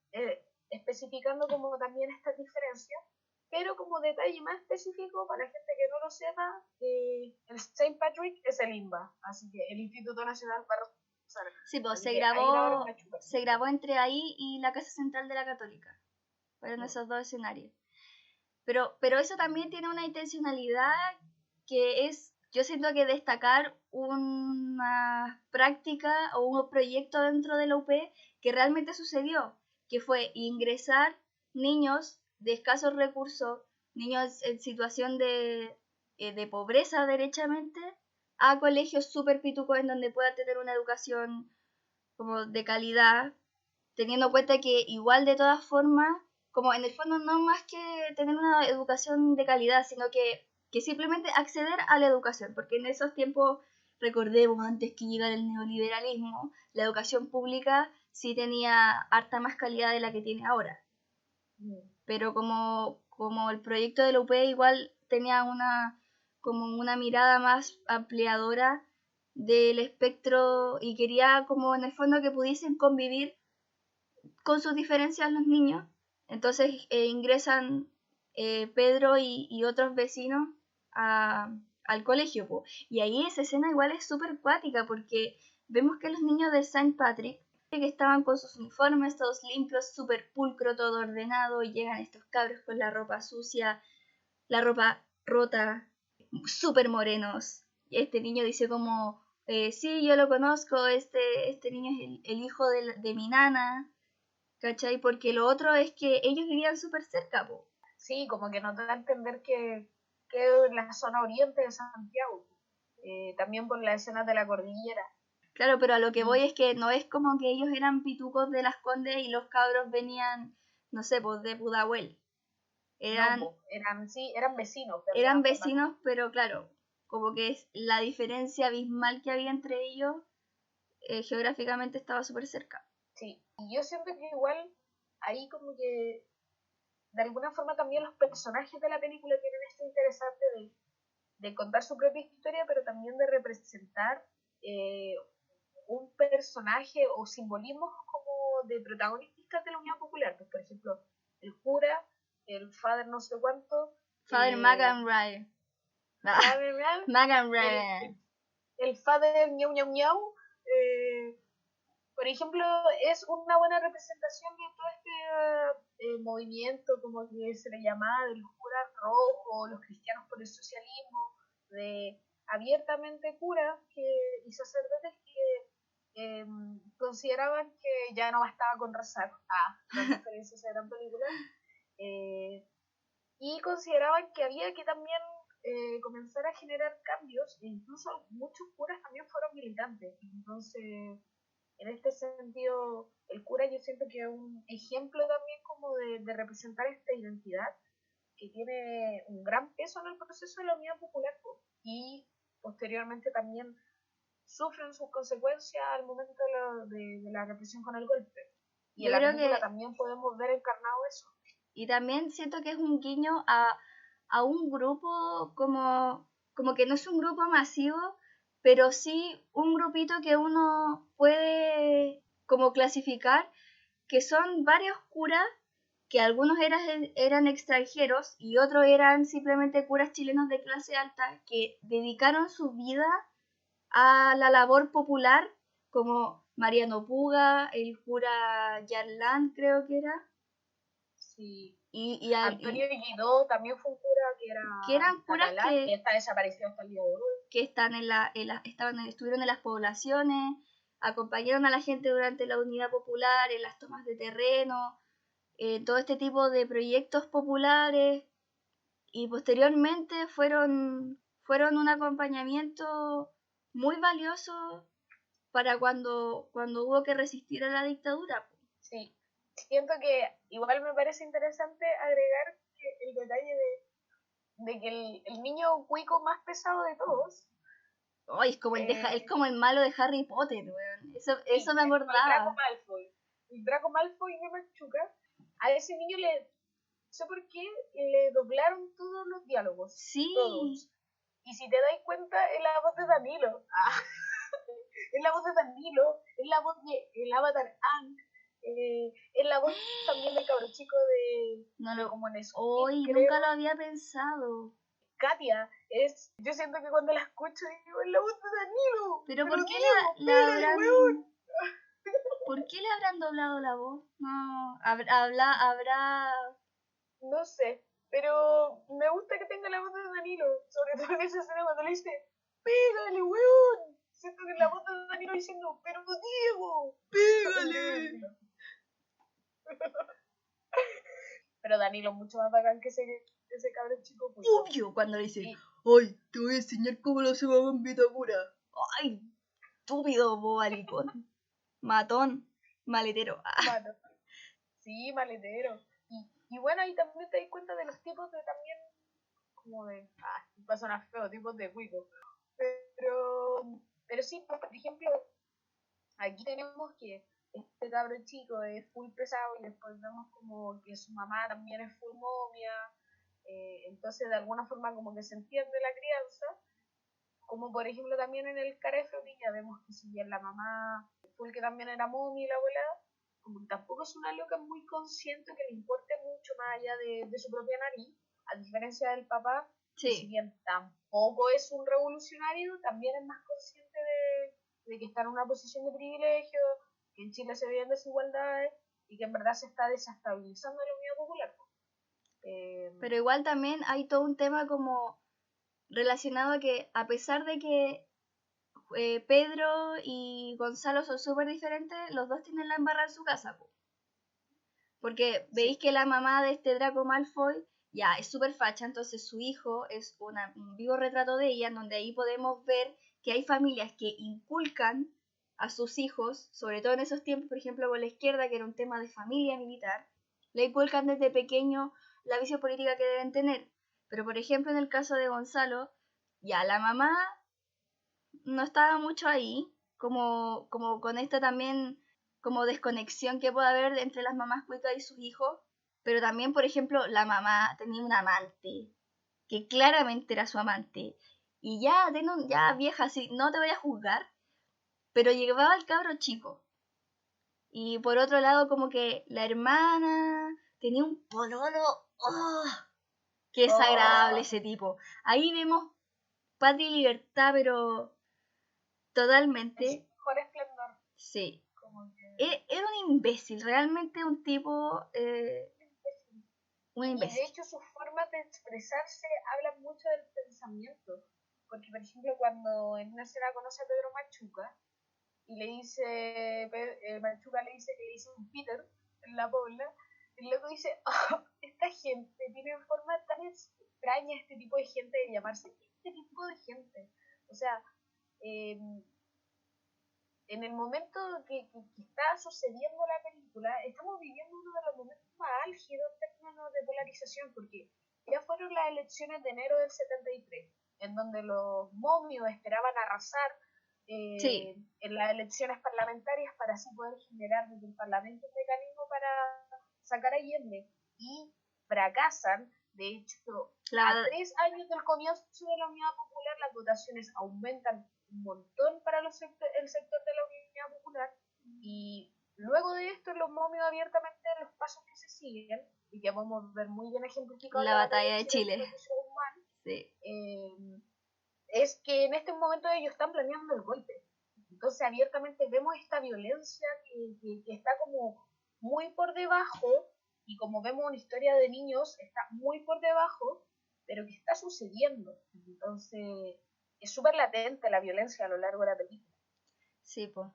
especificando como también estas diferencias, pero como detalle más específico para la gente que no lo sepa, el Saint Patrick es el INBA, así que el Instituto Nacional para... Sí, pues se grabó entre ahí y la Casa Central de la Católica. Fueron esos dos escenarios. Pero eso también tiene una intencionalidad que es, yo siento que destacar una práctica o un proyecto dentro de la UP que realmente sucedió, que fue ingresar niños de escasos recursos, niños en situación de pobreza derechamente, a colegios súper pitucos en donde puedan tener una educación como de calidad, teniendo en cuenta que igual de todas formas, como en el fondo no más que tener una educación de calidad, sino que simplemente acceder a la educación, porque en esos tiempos, recordemos, antes que llegara el neoliberalismo, la educación pública sí tenía harta más calidad de la que tiene ahora. Pero como el proyecto de la UP igual tenía como una mirada más ampliadora del espectro y quería como en el fondo que pudiesen convivir con sus diferencias los niños. Entonces ingresan Pedro y otros vecinos al colegio. Po. Y ahí esa escena igual es súper cuática porque vemos que los niños de Saint Patrick que estaban con sus uniformes todos limpios, súper pulcro, todo ordenado, y llegan estos cabros con la ropa sucia, la ropa rota, súper morenos. Y este niño dice como, sí, yo lo conozco, este niño es el hijo de mi nana, ¿cachai? Porque lo otro es que ellos vivían súper cerca, po. Sí, como que nos da a entender que es la zona oriente de Santiago, también por las escenas de la cordillera. Claro, pero a lo que voy es que no es como que ellos eran pitucos de Las Condes y los cabros venían, no sé, pues de Pudahuel. Eran vecinos. Eran vecinos, pero claro, como que la diferencia abismal que había entre ellos geográficamente estaba súper cerca. Sí, y yo siento que igual ahí como que de alguna forma también los personajes de la película tienen esto interesante de contar su propia historia, pero también de representar un personaje o simbolismos como de protagonistas de la Unión Popular. Pues, por ejemplo, el cura, el father no sé cuánto. Father McEnroe. McEnroe. El father ñau ñau ñau. Por ejemplo, es una buena representación de todo este movimiento, como que se le llamaba, de los curas rojos, los cristianos por el socialismo, de abiertamente curas y sacerdotes que consideraban que ya no bastaba con rezar. Las referencias de gran película. Y consideraban que había que también comenzar a generar cambios, e incluso muchos curas también fueron militantes. Entonces, en este sentido, el cura yo siento que es un ejemplo también como de representar esta identidad que tiene un gran peso en el proceso de la Unidad Popular y posteriormente también sufren sus consecuencias al momento de la represión con el golpe. Y en la película también podemos ver encarnado eso. Y también siento que es un guiño a un grupo como que no es un grupo masivo, pero sí un grupito que uno puede como clasificar, que son varios curas que algunos eran extranjeros y otros eran simplemente curas chilenos de clase alta que dedicaron su vida a la labor popular, como Mariano Puga, el cura Yarlán creo que era. Sí. Y Antonio Guidó también fue un cura que eran curas catalán, que está desaparecido hasta el día de hoy. Que estuvieron en las poblaciones, acompañaron a la gente durante la unidad popular, en las tomas de terreno, todo este tipo de proyectos populares, y posteriormente fueron un acompañamiento muy valioso para cuando hubo que resistir a la dictadura. Sí, siento que igual me parece interesante agregar que el detalle de que el niño cuico más pesado de todos. Oh, es como el malo de Harry Potter, weón. Eso me acordaba. El Draco Malfoy. El Draco Malfoy de Machuca. A ese niño no sé por qué, le doblaron todos los diálogos. Sí. Todos. Y si te das cuenta, es la voz de Danilo. Es la voz de Danilo, es la voz de el Avatar Ang, es la voz también del cabro chico de como en eso. Hoy nunca lo había pensado. Katia, yo siento que cuando la escucho digo, es la voz de Danilo. Pero ¿por qué ¿por qué le habrán doblado la voz? No, habrá... No sé, pero me gusta que tenga la voz de Danilo, sobre todo en esa escena cuando le dice, ¡pégale, weón! Siento que es la voz de Danilo diciendo, ¡pero Diego! ¡Pégale! Pero Danilo es mucho más bacán que ese cabrón chico. Obvio, cuando le dice, ¡ay, te voy a enseñar cómo lo hacemos en Vitacura! ¡Ay, estúpido, bobalicón! Matón, maletero. Bueno, sí, maletero. Y bueno, ahí también te das cuenta de los tipos de también, como de, va a sonar feo, tipos de cuico. Pero sí, por ejemplo, aquí tenemos que este cabrón chico es full pesado y después vemos como que su mamá también es full momia. Entonces de alguna forma como que se entiende la crianza. Como por ejemplo también en el Cara de Florilla vemos que si bien la mamá full que también era momia y la abuela, como que tampoco es una loca muy consciente que le importe mucho más allá de su propia nariz, a diferencia del papá, sí. Que si bien tampoco es un revolucionario, también es más consciente de que está en una posición de privilegio, que en Chile se viven desigualdades y que en verdad se está desestabilizando la unidad popular. Pero igual también hay todo un tema como relacionado a que a pesar de que Pedro y Gonzalo son súper diferentes, los dos tienen la embarrada en su casa. Porque veis que la mamá de este Draco Malfoy ya es súper facha, entonces su hijo es un vivo retrato de ella, en donde ahí podemos ver que hay familias que inculcan a sus hijos, sobre todo en esos tiempos, por ejemplo, con la izquierda, que era un tema de familia militar, le inculcan desde pequeño la visión política que deben tener. Pero, por ejemplo, en el caso de Gonzalo, ya la mamá no estaba mucho ahí, como con esta también como desconexión que puede haber entre las mamás cuicas y sus hijos, pero también, por ejemplo, la mamá tenía un amante, que claramente era su amante, y ya vieja, así, no te voy a juzgar, pero llevaba al cabro chico. Y por otro lado, como que la hermana tenía un pololo, ¡oh! Qué desagradable ese tipo. Ahí vemos patria y libertad, pero totalmente. Es mejor esplendor. Sí. Era un imbécil, realmente un tipo... un imbécil. Y de hecho sus formas de expresarse hablan mucho del pensamiento. Porque, por ejemplo, cuando en una escena conoce a Pedro Machuca y le dice, Machuca le dice que le dice un Peter en la pobla, el loco dice, esta gente tiene forma tan extraña, este tipo de gente, de llamarse este tipo de gente. O sea, en el momento que está sucediendo la película, estamos viviendo uno de los momentos más álgidos en términos de polarización, porque ya fueron las elecciones de enero del 73, en donde los momios esperaban arrasar en las elecciones parlamentarias para así poder generar desde el Parlamento un mecanismo para sacar a Allende, y fracasan. De hecho, a 3 años del comienzo de la Unidad Popular, las votaciones aumentan un montón para el sector de la Unidad Popular, y luego de esto, en los momios abiertamente los pasos que se siguen, y que podemos ver muy bien ejemplificado en La batalla de Chile. Sí. Es que en este momento ellos están planeando el golpe. Entonces abiertamente vemos esta violencia que está como muy por debajo, y como vemos una historia de niños, está muy por debajo, pero que está sucediendo. Entonces es súper latente la violencia a lo largo de la película. Sí, pues.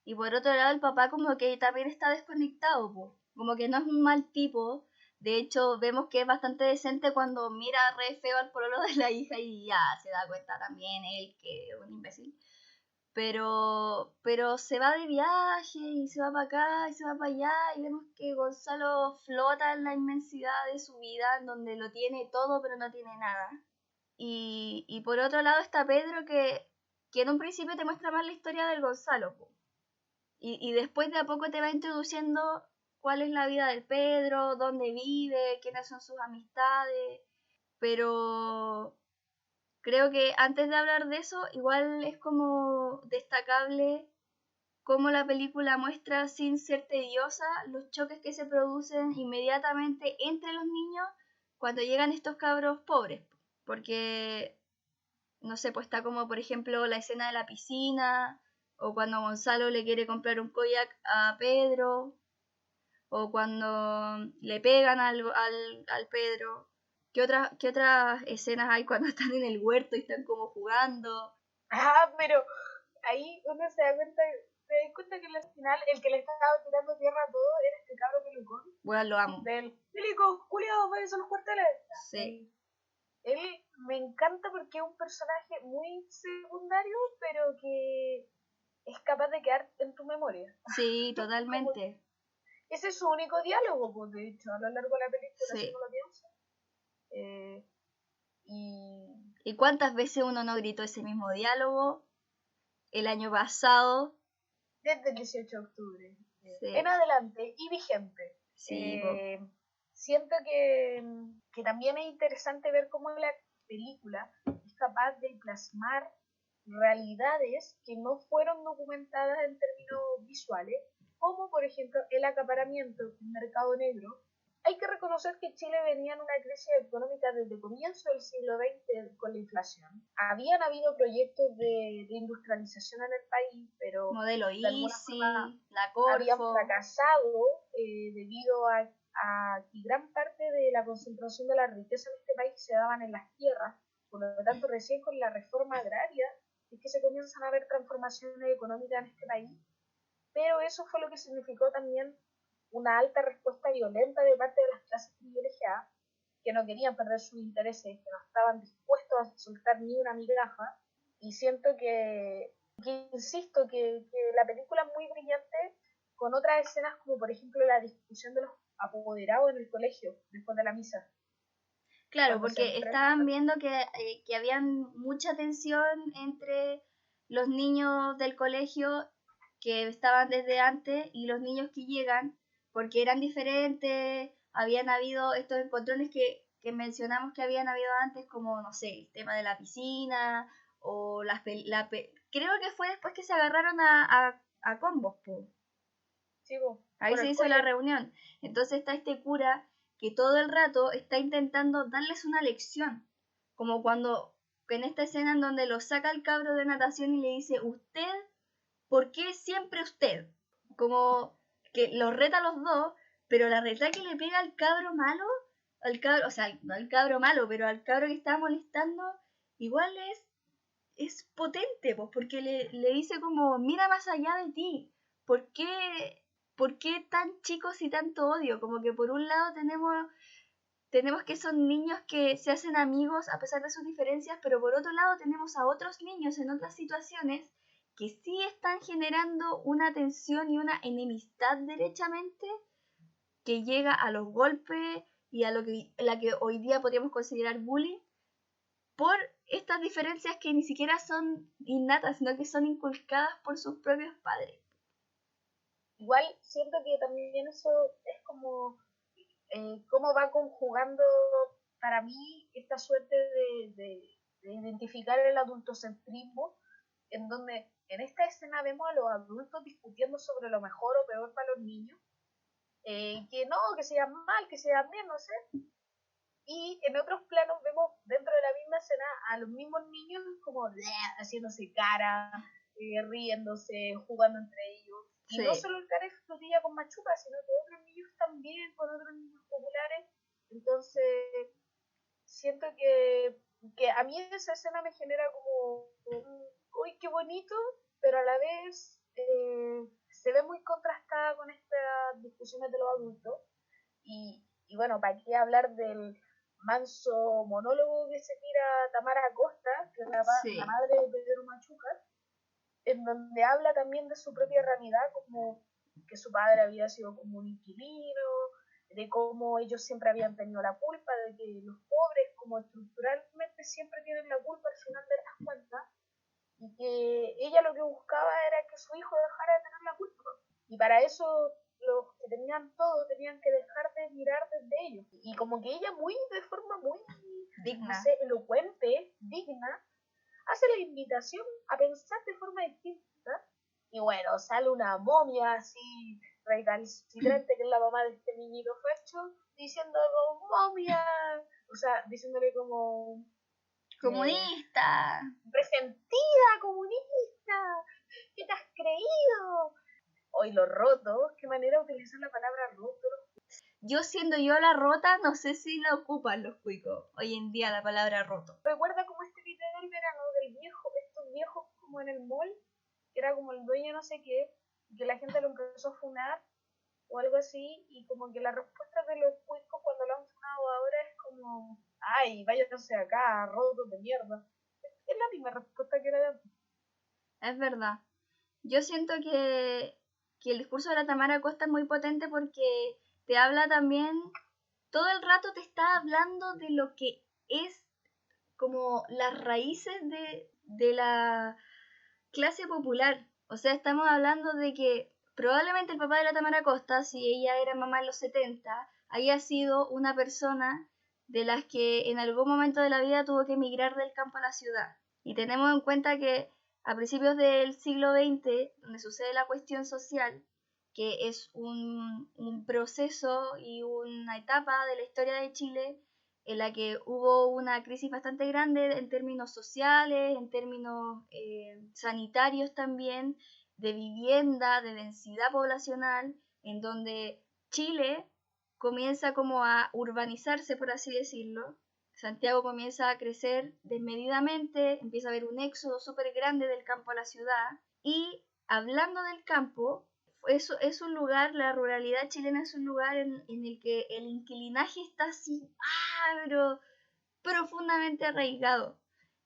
Y por otro lado, el papá como que también está desconectado, pues. Como que no es un mal tipo. De hecho, vemos que es bastante decente cuando mira re feo al pololo de la hija y ya se da cuenta también él que es un imbécil. Pero se va de viaje y se va para acá y se va para allá y vemos que Gonzalo flota en la inmensidad de su vida, en donde lo tiene todo pero no tiene nada. Y por otro lado está Pedro que en un principio te muestra más la historia del Gonzalo. Y después de a poco te va introduciendo cuál es la vida del Pedro, dónde vive, quiénes son sus amistades. Pero creo que antes de hablar de eso, igual es como destacable cómo la película muestra sin ser tediosa los choques que se producen inmediatamente entre los niños cuando llegan estos cabros pobres. Porque, no sé, pues está como por ejemplo la escena de la piscina, o cuando Gonzalo le quiere comprar un kayak a Pedro, o cuando le pegan al Pedro. ¿Qué otras escenas hay cuando están en el huerto y están como jugando? Pero ahí uno se da cuenta que al final el que le estaba tirando tierra a todo era este cabro pelucón. Bueno, lo amo. Del Milico, culiado, váyanse a los cuarteles. Sí. Él me encanta porque es un personaje muy secundario, pero que es capaz de quedar en tu memoria. Sí, totalmente. Ese es su único diálogo, pues, de hecho, a lo largo de la película, Sí. si no lo pienso. ¿Y cuántas veces uno no gritó ese mismo diálogo el año pasado? Desde el 18 de octubre. Sí. En adelante y vigente. Sí, siento que también es interesante ver cómo la película es capaz de plasmar realidades que no fueron documentadas en términos visuales, como por ejemplo el acaparamiento del mercado negro. Hay que reconocer que Chile venía en una crisis económica desde comienzo del siglo XX con la inflación. Habían habido proyectos de industrialización en el país, pero modelo de alguna forma Easy, la Corfo, habían fracasado debido a que gran parte de la concentración de la riqueza en este país se daban en las tierras. Por lo tanto, recién con la reforma agraria es que se comienzan a ver transformaciones económicas en este país, pero eso fue lo que significó también una alta respuesta violenta de parte de las clases privilegiadas, que no querían perder sus intereses, que no estaban dispuestos a soltar ni una migaja. Y siento que insisto, que la película es muy brillante con otras escenas, como por ejemplo la discusión de los apoderados en el colegio después de la misa. Claro, porque estaban viendo que había mucha tensión entre los niños del colegio que estaban desde antes y los niños que llegan, porque eran diferentes, habían habido estos encontrones que mencionamos que habían habido antes, como, no sé, el tema de la piscina, o creo que fue después que se agarraron a combos, po. Sí, po, ahí se hizo la reunión. Entonces está este cura que todo el rato está intentando darles una lección, como cuando en esta escena en donde lo saca el cabro de natación y le dice, usted, ¿por qué siempre usted? Como que los reta a los dos, pero la reta que le pega al cabro malo, o sea, no al cabro malo, pero al cabro que está molestando, igual es potente, pues, porque le dice como, mira más allá de ti, ¿por qué tan chicos y tanto odio? Como que por un lado tenemos que son niños que se hacen amigos a pesar de sus diferencias, pero por otro lado tenemos a otros niños en otras situaciones que sí están generando una tensión y una enemistad derechamente que llega a los golpes y a la que hoy día podríamos considerar bullying por estas diferencias que ni siquiera son innatas, sino que son inculcadas por sus propios padres. Igual siento que también eso es como cómo va conjugando para mí esta suerte de identificar el adultocentrismo, en donde en esta escena vemos a los adultos discutiendo sobre lo mejor o peor para los niños, que no, que se llevan mal, que se llevan bien, no sé. Y en otros planos vemos dentro de la misma escena a los mismos niños como haciéndose cara, riéndose, jugando entre ellos. Y Sí. no solo el cara es Frutilla con Machuca, sino que otros niños también, con otros niños populares. Entonces, siento que a mí esa escena me genera como, uy, qué bonito, pero a la vez se ve muy contrastada con estas discusiones de los adultos. Y bueno, ¿para qué hablar del manso monólogo que se tira Tamara Acosta, que es la madre de Pedro Machuca, en donde habla también de su propia realidad, como que su padre había sido como un inquilino, de cómo ellos siempre habían tenido la culpa, de que los pobres como estructuralmente siempre tienen la culpa al final de las cuentas, y que ella lo que buscaba era que su hijo dejara de tener la culpa. Y para eso los que tenían todo tenían que dejar de mirar desde ellos. Y como que ella de forma muy, digna, no sé, elocuente, digna, hace la invitación a pensar de forma distinta. Y bueno, sale una momia así recalcitrante, que es la mamá de este niñito facho, diciendo como momia, o sea, diciéndole como comunista, resentida, comunista, ¿qué te has creído? Hoy lo roto, qué manera de utilizar la palabra roto. Yo siendo yo la rota, no sé si la ocupan los cuicos hoy en día la palabra roto. Recuerda como este video del verano del viejo, estos viejos como en el mall, que era como el dueño no sé qué, que la gente lo empezó a funar o algo así, y como que la respuesta de los cuicos cuando lo han funado ahora es como, ay, váyanse acá, rotos de mierda. Es la misma respuesta que era de antes. Es verdad. Yo siento que el discurso de la Tamara Costa es muy potente porque te habla también, todo el rato te está hablando de lo que es como las raíces de la clase popular. O sea, estamos hablando de que probablemente el papá de la Tamara Costa, si ella era mamá en los 70, haya sido una persona de las que en algún momento de la vida tuvo que emigrar del campo a la ciudad. Y tenemos en cuenta que a principios del siglo XX, donde sucede la cuestión social, que es un proceso y una etapa de la historia de Chile en la que hubo una crisis bastante grande en términos sociales, en términos sanitarios también, de vivienda, de densidad poblacional, en donde Chile comienza como a urbanizarse, por así decirlo. Santiago comienza a crecer desmedidamente, empieza a haber un éxodo súper grande del campo a la ciudad. Y hablando del campo, es un lugar, la ruralidad chilena es un lugar en el que el inquilinaje está así, pero profundamente arraigado.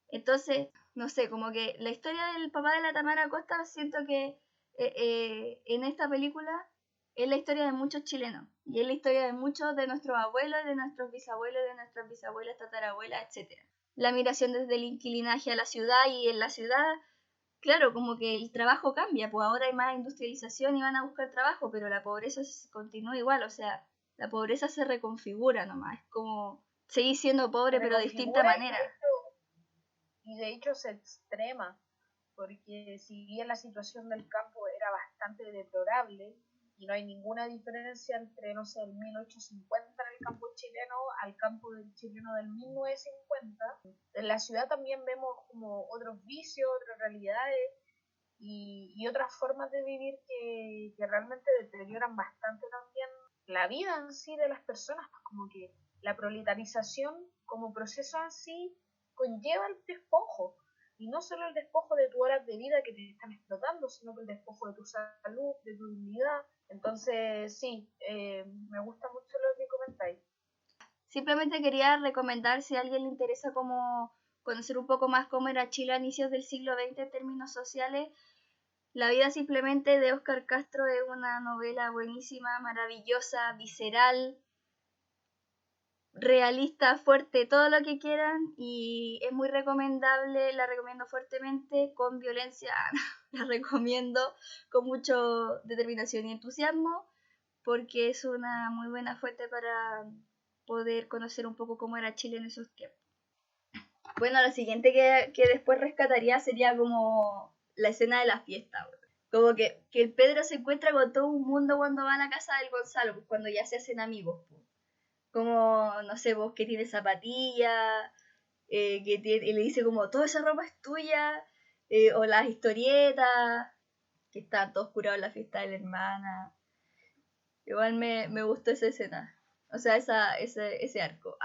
Entonces, no sé, como que la historia del papá de la Tamara Costa siento que en esta película es la historia de muchos chilenos y es la historia de muchos de nuestros abuelos, de nuestros bisabuelos, de nuestras bisabuelas, tatarabuelas, etc. La migración desde el inquilinaje a la ciudad, y en la ciudad, claro, como que el trabajo cambia, pues ahora hay más industrialización y van a buscar trabajo, pero la pobreza continúa igual, o sea, la pobreza se reconfigura nomás, es como seguir siendo pobre pero de distinta manera. Y de hecho se extrema, porque si bien la situación del campo era bastante deplorable, y no hay ninguna diferencia entre, no sé, el 1850 en el campo chileno al campo del chileno del 1950, en la ciudad también vemos como otros vicios, otras realidades y otras formas de vivir que realmente deterioran bastante también la vida en sí de las personas, como que la proletarización como proceso en sí conlleva el despojo, y no solo el despojo de tu horas de vida que te están explotando, sino que el despojo de tu salud, de tu dignidad. Entonces, sí, me gusta mucho lo que comentáis. Simplemente quería recomendar, si a alguien le interesa como conocer un poco más cómo era Chile a inicios del siglo XX en términos sociales, La vida simplemente de Óscar Castro es una novela buenísima, maravillosa, visceral, realista, fuerte, todo lo que quieran, y es muy recomendable, la recomiendo fuertemente, con violencia, la recomiendo con mucha determinación y entusiasmo, porque es una muy buena fuente para poder conocer un poco cómo era Chile en esos tiempos. Bueno, lo siguiente que después rescataría sería como la escena de la fiesta, Como que el Pedro se encuentra con todo un mundo cuando va a la casa del Gonzalo, pues cuando ya se hacen amigos, pues. Como, no sé, vos que tiene zapatillas, y le dice como, toda esa ropa es tuya, o las historietas, que están todos curados en la fiesta de la hermana. Igual me gustó esa escena, o sea, ese arco.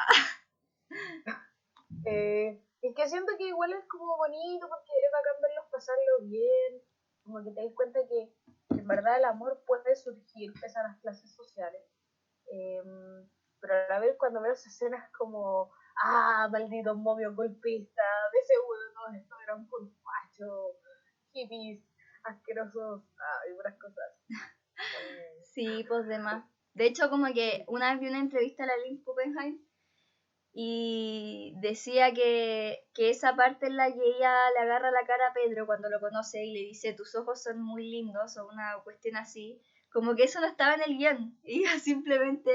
Es que siento que igual es como bonito porque es bacán verlos pasarlo bien, como que te das cuenta que en verdad el amor puede surgir pese a las clases sociales. Pero a la vez cuando veo esas escenas como, malditos momios golpistas, de seguro todos estos eran por fachos, hippies, asquerosos, y otras cosas. Sí, pues demás. De hecho, como que una vez vi una entrevista a la Lynn Kuppenheim y decía que esa parte en la que ella le agarra la cara a Pedro cuando lo conoce y le dice tus ojos son muy lindos o una cuestión así, como que eso no estaba en el guión. Y ella simplemente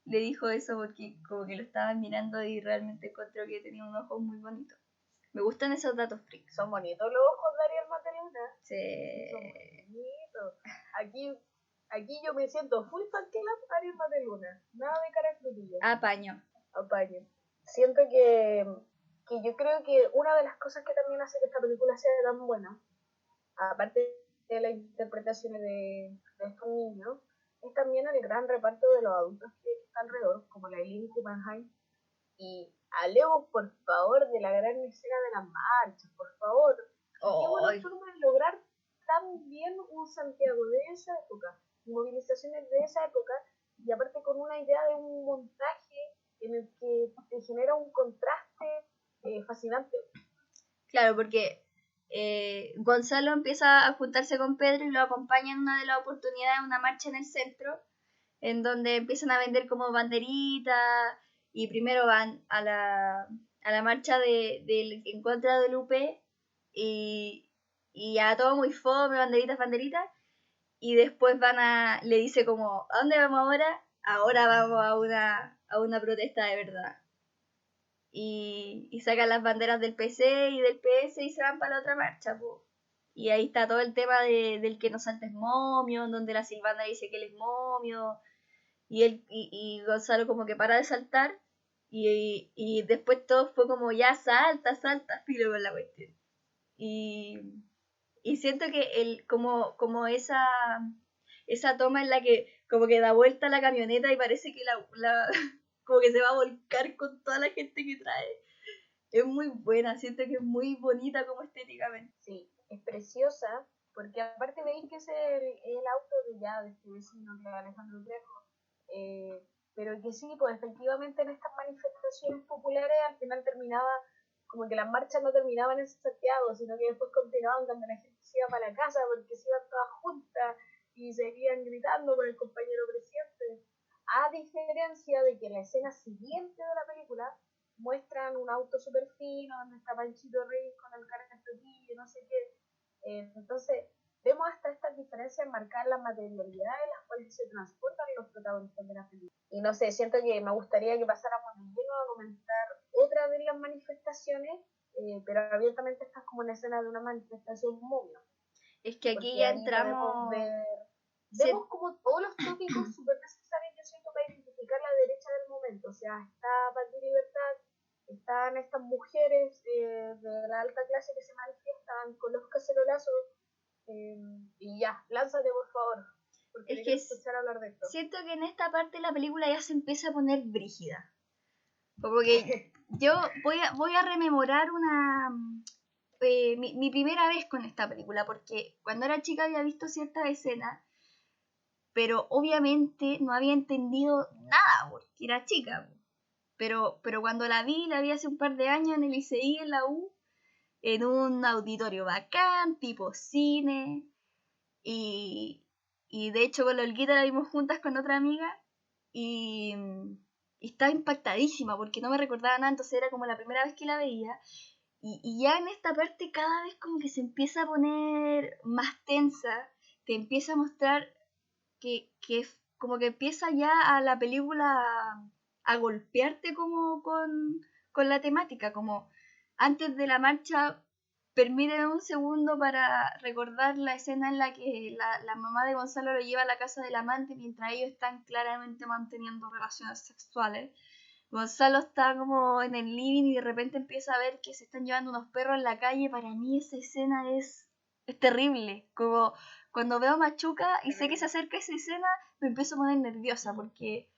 le dijo eso porque como que lo estaban mirando y realmente encontró que tenía un ojo muy bonito. Me gustan esos datos freaks. Son bonitos los ojos de Ariel Mateluna. Sí. Son bonitos. Aquí yo me siento full fan que la Ariel Mateluna. Nada de cara frutilla. Apaño. Siento que yo creo que una de las cosas que también hace que esta película sea tan buena, aparte de las interpretaciones de estos niños, es también el gran reparto de los adultos que están alrededor, como la Eileen Kuppenheim. Y hablemos, por favor, de la gran escena de las marchas, por favor. Qué buena forma de lograr tan bien un Santiago de esa época, movilizaciones de esa época, y aparte con una idea de un montaje en el que te genera un contraste fascinante. Claro, porque Gonzalo empieza a juntarse con Pedro y lo acompaña en una de las oportunidades a una marcha en el centro, en donde empiezan a vender como banderitas y primero van a la marcha en contra del UP y ya todo muy fome, banderitas, y después le dice como, ¿a dónde vamos ahora? Ahora vamos a una protesta de verdad. Y sacan las banderas del PC y del PS y se van para la otra marcha, po. Y ahí está todo el tema del que no saltes momio, donde la Silvana dice que él es momio, y Gonzalo como que para de saltar, y después todo fue como ya salta, filo con la cuestión. Y siento que como esa toma en la que como que da vuelta la camioneta y parece que como que se va a volcar con toda la gente que trae. Es muy buena, siento que es muy bonita como estéticamente. Sí, es preciosa, porque aparte veis que es el auto de este vecino que es Alejandro Trejo, pero que sí, pues efectivamente en estas manifestaciones populares al final terminaba, como que las marchas no terminaban en Santiago, sino que después continuaban cuando la gente se iba para la casa, porque se iban todas juntas y seguían gritando por el compañero presidente. A diferencia de que la escena siguiente de la película muestran un auto súper fino, donde está Panchito Ruiz con el cara de no sé qué. Entonces, vemos hasta estas diferencias marcar la materialidad en las cuales se transportan los protagonistas de la película. Y no sé, siento que me gustaría que pasáramos de lleno a comentar otra de las manifestaciones, pero abiertamente esta es como una escena de una manifestación momia. Es que aquí ya entramos... Vemos como todos los tópicos súper necesarios, yo siento, para identificar la derecha del momento. O sea, está Paz de Libertad, están estas mujeres de la alta clase que se manifiestan con los cacerolazos, y ya, lánzate por favor, porque quiero escuchar hablar de esto. Siento que en esta parte la película ya se empieza a poner brígida. Como que yo voy a rememorar mi primera vez con esta película, porque cuando era chica había visto ciertas escenas, pero obviamente no había entendido nada, porque era chica. Pero cuando la vi hace un par de años en el ICI, en la U, en un auditorio bacán, tipo cine, y de hecho con la Olguita la vimos juntas con otra amiga, y estaba impactadísima, porque no me recordaba nada, entonces era como la primera vez que la veía, y ya en esta parte cada vez como que se empieza a poner más tensa, te empieza a mostrar que como que empieza ya a la película a golpearte como con la temática, como antes de la marcha permíteme un segundo para recordar la escena en la que la mamá de Gonzalo lo lleva a la casa del amante mientras ellos están claramente manteniendo relaciones sexuales. Gonzalo está como en el living y de repente empieza a ver que se están llevando unos perros en la calle. Para mí esa escena es terrible. Como cuando veo a Machuca y sé que se acerca esa escena, me empiezo a poner nerviosa porque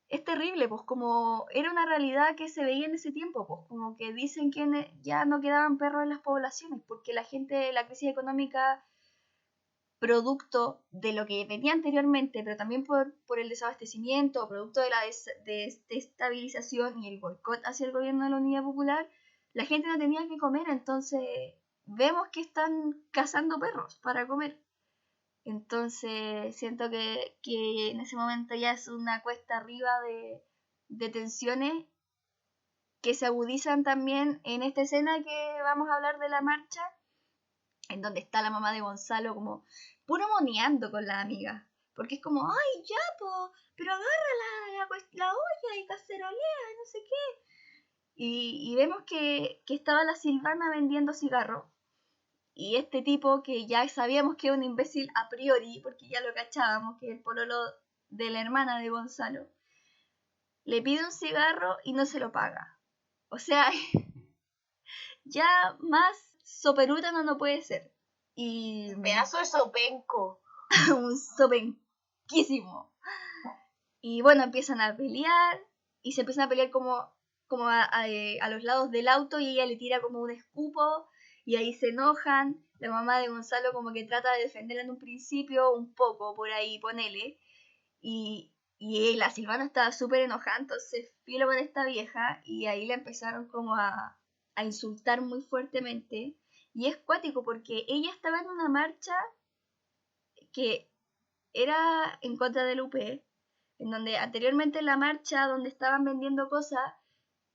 es terrible, pues como era una realidad que se veía en ese tiempo, pues como que dicen que ya no quedaban perros en las poblaciones porque la gente, la crisis económica producto de lo que venía anteriormente, pero también por el desabastecimiento, producto de la desestabilización y el boicot hacia el gobierno de la Unidad Popular, la gente no tenía que comer, entonces vemos que están cazando perros para comer. Entonces siento que en ese momento ya es una cuesta arriba de tensiones que se agudizan también en esta escena que vamos a hablar de la marcha, en donde está la mamá de Gonzalo como puro moneando con la amiga. Porque es como, ay, ya, pero agarra la olla y cacerolea, no sé qué. Y vemos que estaba la Silvana vendiendo cigarros. Y este tipo, que ya sabíamos que era un imbécil a priori, porque ya lo cachábamos, que es el pololo de la hermana de Gonzalo, le pide un cigarro y no se lo paga. O sea, ya más soperuta no puede ser. Y pedazo de sopenco. un sopenquísimo. Y bueno, empiezan a pelear y se empiezan a pelear como a los lados del auto y ella le tira como un escupo y ahí se enojan. La mamá de Gonzalo como que trata de defenderla en un principio, un poco por ahí, ponele. Y la Silvana estaba súper enojada, entonces filo con esta vieja y ahí la empezaron como a insultar muy fuertemente. Y es cuático porque ella estaba en una marcha que era en contra del UP, en donde anteriormente en la marcha donde estaban vendiendo cosas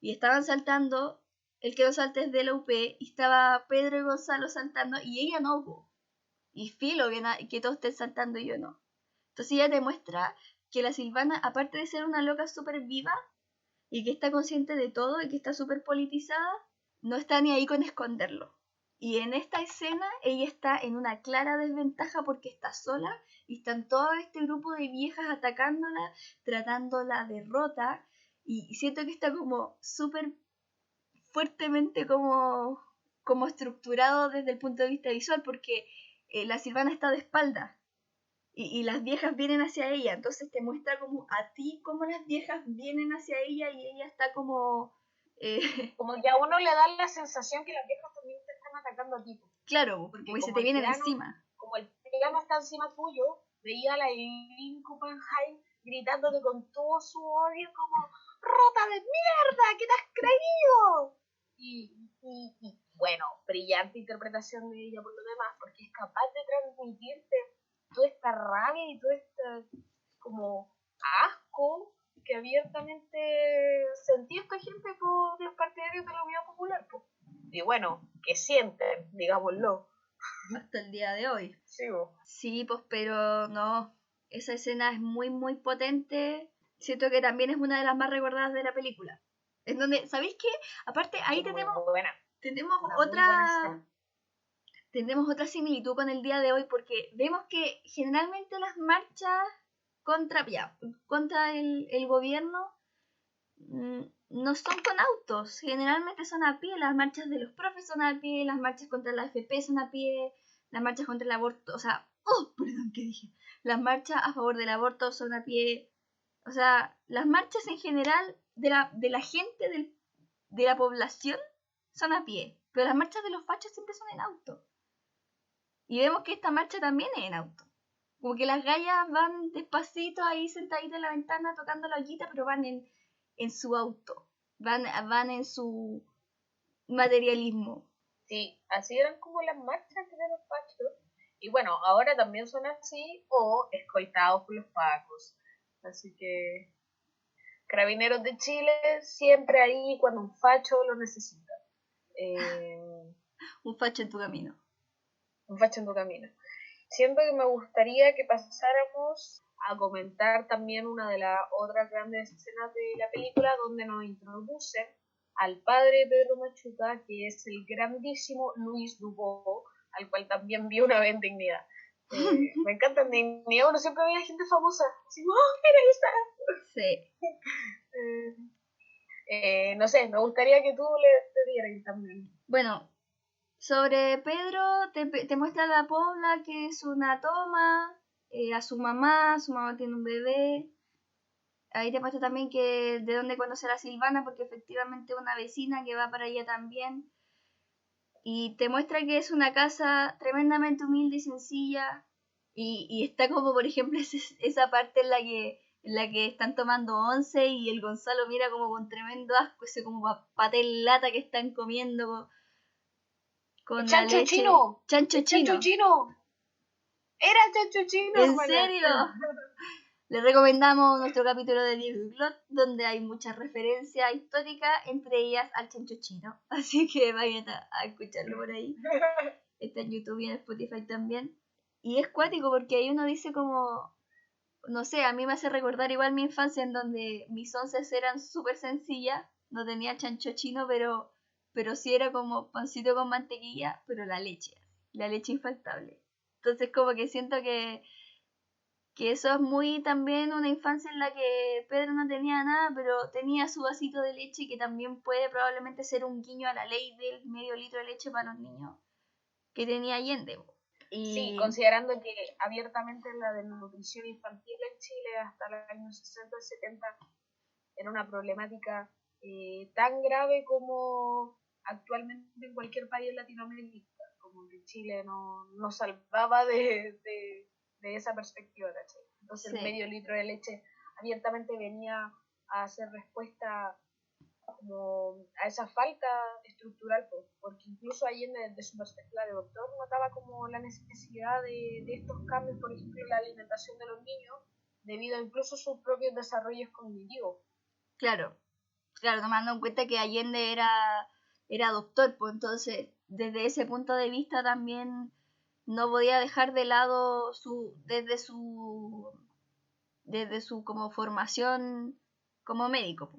y estaban saltando, el que no salte es de la UP, y estaba Pedro y Gonzalo saltando y ella no hubo. Y filo que todos estén saltando y yo no. Entonces ella demuestra que la Silvana, aparte de ser una loca súper viva y que está consciente de todo y que está súper politizada, no está ni ahí con esconderlo. Y en esta escena ella está en una clara desventaja porque está sola y están todo este grupo de viejas atacándola, tratándola de rota, y siento que está como súper fuertemente como estructurado desde el punto de vista visual porque la Silvana está de espalda y las viejas vienen hacia ella, entonces te muestra como a ti como las viejas vienen hacia ella y ella está como... Como que a uno le da la sensación que las viejas también te están atacando a ti. Claro, porque se te vienen encima. Como el plano está encima tuyo, veía a la Eileen Kuppenheim gritándote con todo su odio como ¡rota de mierda! ¿Qué te has creído? Y bueno, brillante interpretación de ella por lo demás, porque es capaz de transmitirte toda esta rabia y todo este como asco que abiertamente sentí esta gente por los partidarios de la Unidad Popular. Pues. Y bueno, que sienten, digámoslo. Hasta el día de hoy. Sí, vos. Sí, pues, pero no. Esa escena es muy, muy potente. Siento que también es una de las más recordadas de la película. En donde, ¿sabéis qué? Aparte, ahí tenemos otra similitud con el día de hoy porque vemos que generalmente las marchas contra el gobierno no son con autos, generalmente son a pie, las marchas de los profes son a pie, las marchas contra la AFP son a pie, las marchas contra el aborto, o sea, perdón, ¿qué dije? Las marchas a favor del aborto son a pie, o sea, las marchas en general de la gente de la población son a pie, pero las marchas de los fachos siempre son en auto. Y vemos que esta marcha también es en auto. Como que las gallas van despacito ahí sentaditas en la ventana tocando la ollita, pero van en su auto. Van en su materialismo. Sí, así eran como las marchas de los pachos. Y bueno, ahora también son así o escoltados por los pacos. Así que Carabineros de Chile siempre ahí cuando un facho lo necesita. Un facho en tu camino. Un facho en tu camino. Siento que me gustaría que pasáramos a comentar también una de las otras grandes escenas de la película donde nos introducen al padre de Pedro Machuca, que es el grandísimo Luis Dubó, al cual también vi una vez en Dignidad. Me encanta en Dignidad, uno siempre veía gente famosa. Así, ¡oh, mira, ahí está! Sí. No sé, me gustaría que tú te dieras también. Bueno, sobre Pedro te muestra la Pobla, que es una toma, a su mamá tiene un bebé. Ahí te muestra también que de dónde conocer a Silvana, porque efectivamente es una vecina que va para allá también. Y te muestra que es una casa tremendamente humilde y sencilla. Y está como, por ejemplo, esa parte en la que están tomando once y el Gonzalo mira como con tremendo asco, ese como paté en lata que están comiendo con la ¡Chancho leche. chino! Chancho ¡Chancho chino. chino! ¡Era chancho chino! ¿En serio? Les recomendamos nuestro capítulo de Diego y Glot, donde hay muchas referencias históricas, entre ellas al chancho chino. Así que vayan a escucharlo por ahí. Está en YouTube y en Spotify también. Y es cuático porque ahí uno dice como, no sé, a mí me hace recordar igual mi infancia en donde mis onces eran súper sencillas, no tenía chancho chino, pero sí era como pancito con mantequilla, pero la leche infaltable. Entonces como que siento que eso es muy también una infancia en la que Pedro no tenía nada, pero tenía su vasito de leche, que también puede probablemente ser un guiño a la ley del medio litro de leche para los niños que tenía Allende. Sí, Y considerando que abiertamente la desnutrición infantil en Chile hasta los años 60 y 70 era una problemática tan grave como actualmente en cualquier país de Latinoamérica, como que Chile no salvaba de esa perspectiva, ¿cachai? Entonces el medio litro de leche abiertamente venía a hacer respuesta como a esa falta estructural, porque incluso ahí desde su perspectiva de doctor notaba como la necesidad de estos cambios, por ejemplo, en la alimentación de los niños, debido a incluso sus propios desarrollos cognitivos. Claro, tomando en cuenta que Allende era doctor, pues entonces desde ese punto de vista también no podía dejar de lado desde su como formación como médico.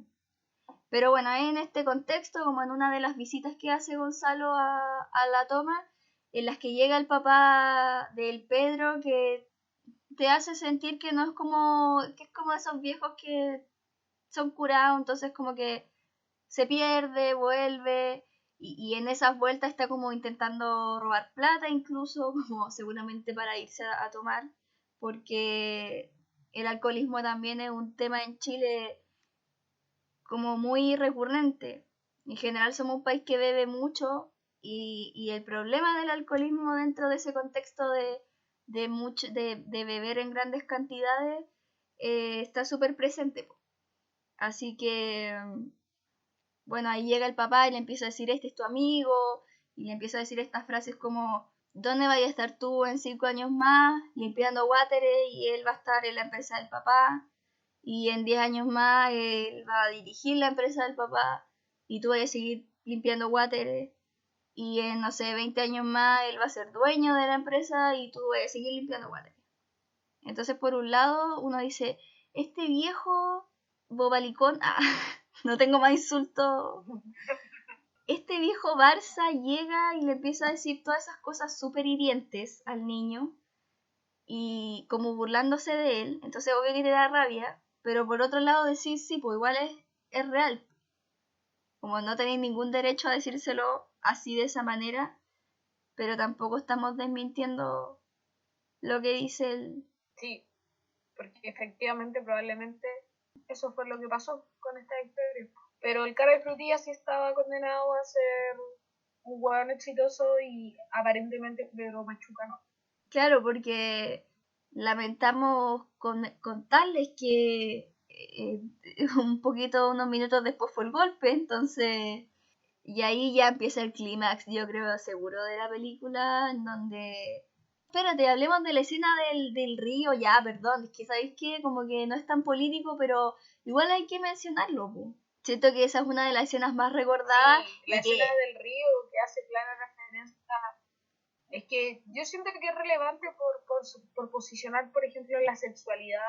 Pero bueno, en este contexto, como en una de las visitas que hace Gonzalo a la toma, en las que llega el papá del Pedro, que te hace sentir que no es como, que es como esos viejos que son curados, entonces como que se pierde, vuelve, y en esas vueltas está como intentando robar plata incluso, como seguramente para irse a tomar, porque el alcoholismo también es un tema en Chile como muy recurrente. En general somos un país que bebe mucho y el problema del alcoholismo dentro de ese contexto de beber en grandes cantidades está súper presente. Así que, bueno, ahí llega el papá y le empieza a decir, este es tu amigo, y le empieza a decir estas frases como, ¿dónde vayas a estar tú en 5 años más? Limpiando Wateré, y él va a estar en la empresa del papá, y en 10 años más él va a dirigir la empresa del papá, y tú vas a seguir limpiando Wateré, y en, no sé, 20 años más él va a ser dueño de la empresa, y tú vas a seguir limpiando Wateré. Entonces, por un lado, uno dice, este viejo bobalicón, no tengo más insultos. Este viejo Barça llega y le empieza a decir todas esas cosas súper hirientes al niño y como burlándose de él, entonces obvio que te da rabia, pero por otro lado decir, sí, pues igual es real. Como no tenéis ningún derecho a decírselo así de esa manera, pero tampoco estamos desmintiendo lo que dice él. Sí, porque efectivamente probablemente eso fue lo que pasó con esta historia. Pero el cara de frutilla sí estaba condenado a ser un hueón exitoso y aparentemente Pedro Machuca no. Claro, porque lamentamos contarles que un poquito, unos minutos después fue el golpe, entonces, y ahí ya empieza el clímax, yo creo, seguro de la película, en donde... Espérate, hablemos de la escena del río, ya, perdón, es que sabéis que como que no es tan político, pero igual hay que mencionarlo, po. Siento que esa es una de las escenas más recordadas. Sí, la escena del río que hace clara referencia. Es que yo siento que es relevante por posicionar, por ejemplo, la sexualidad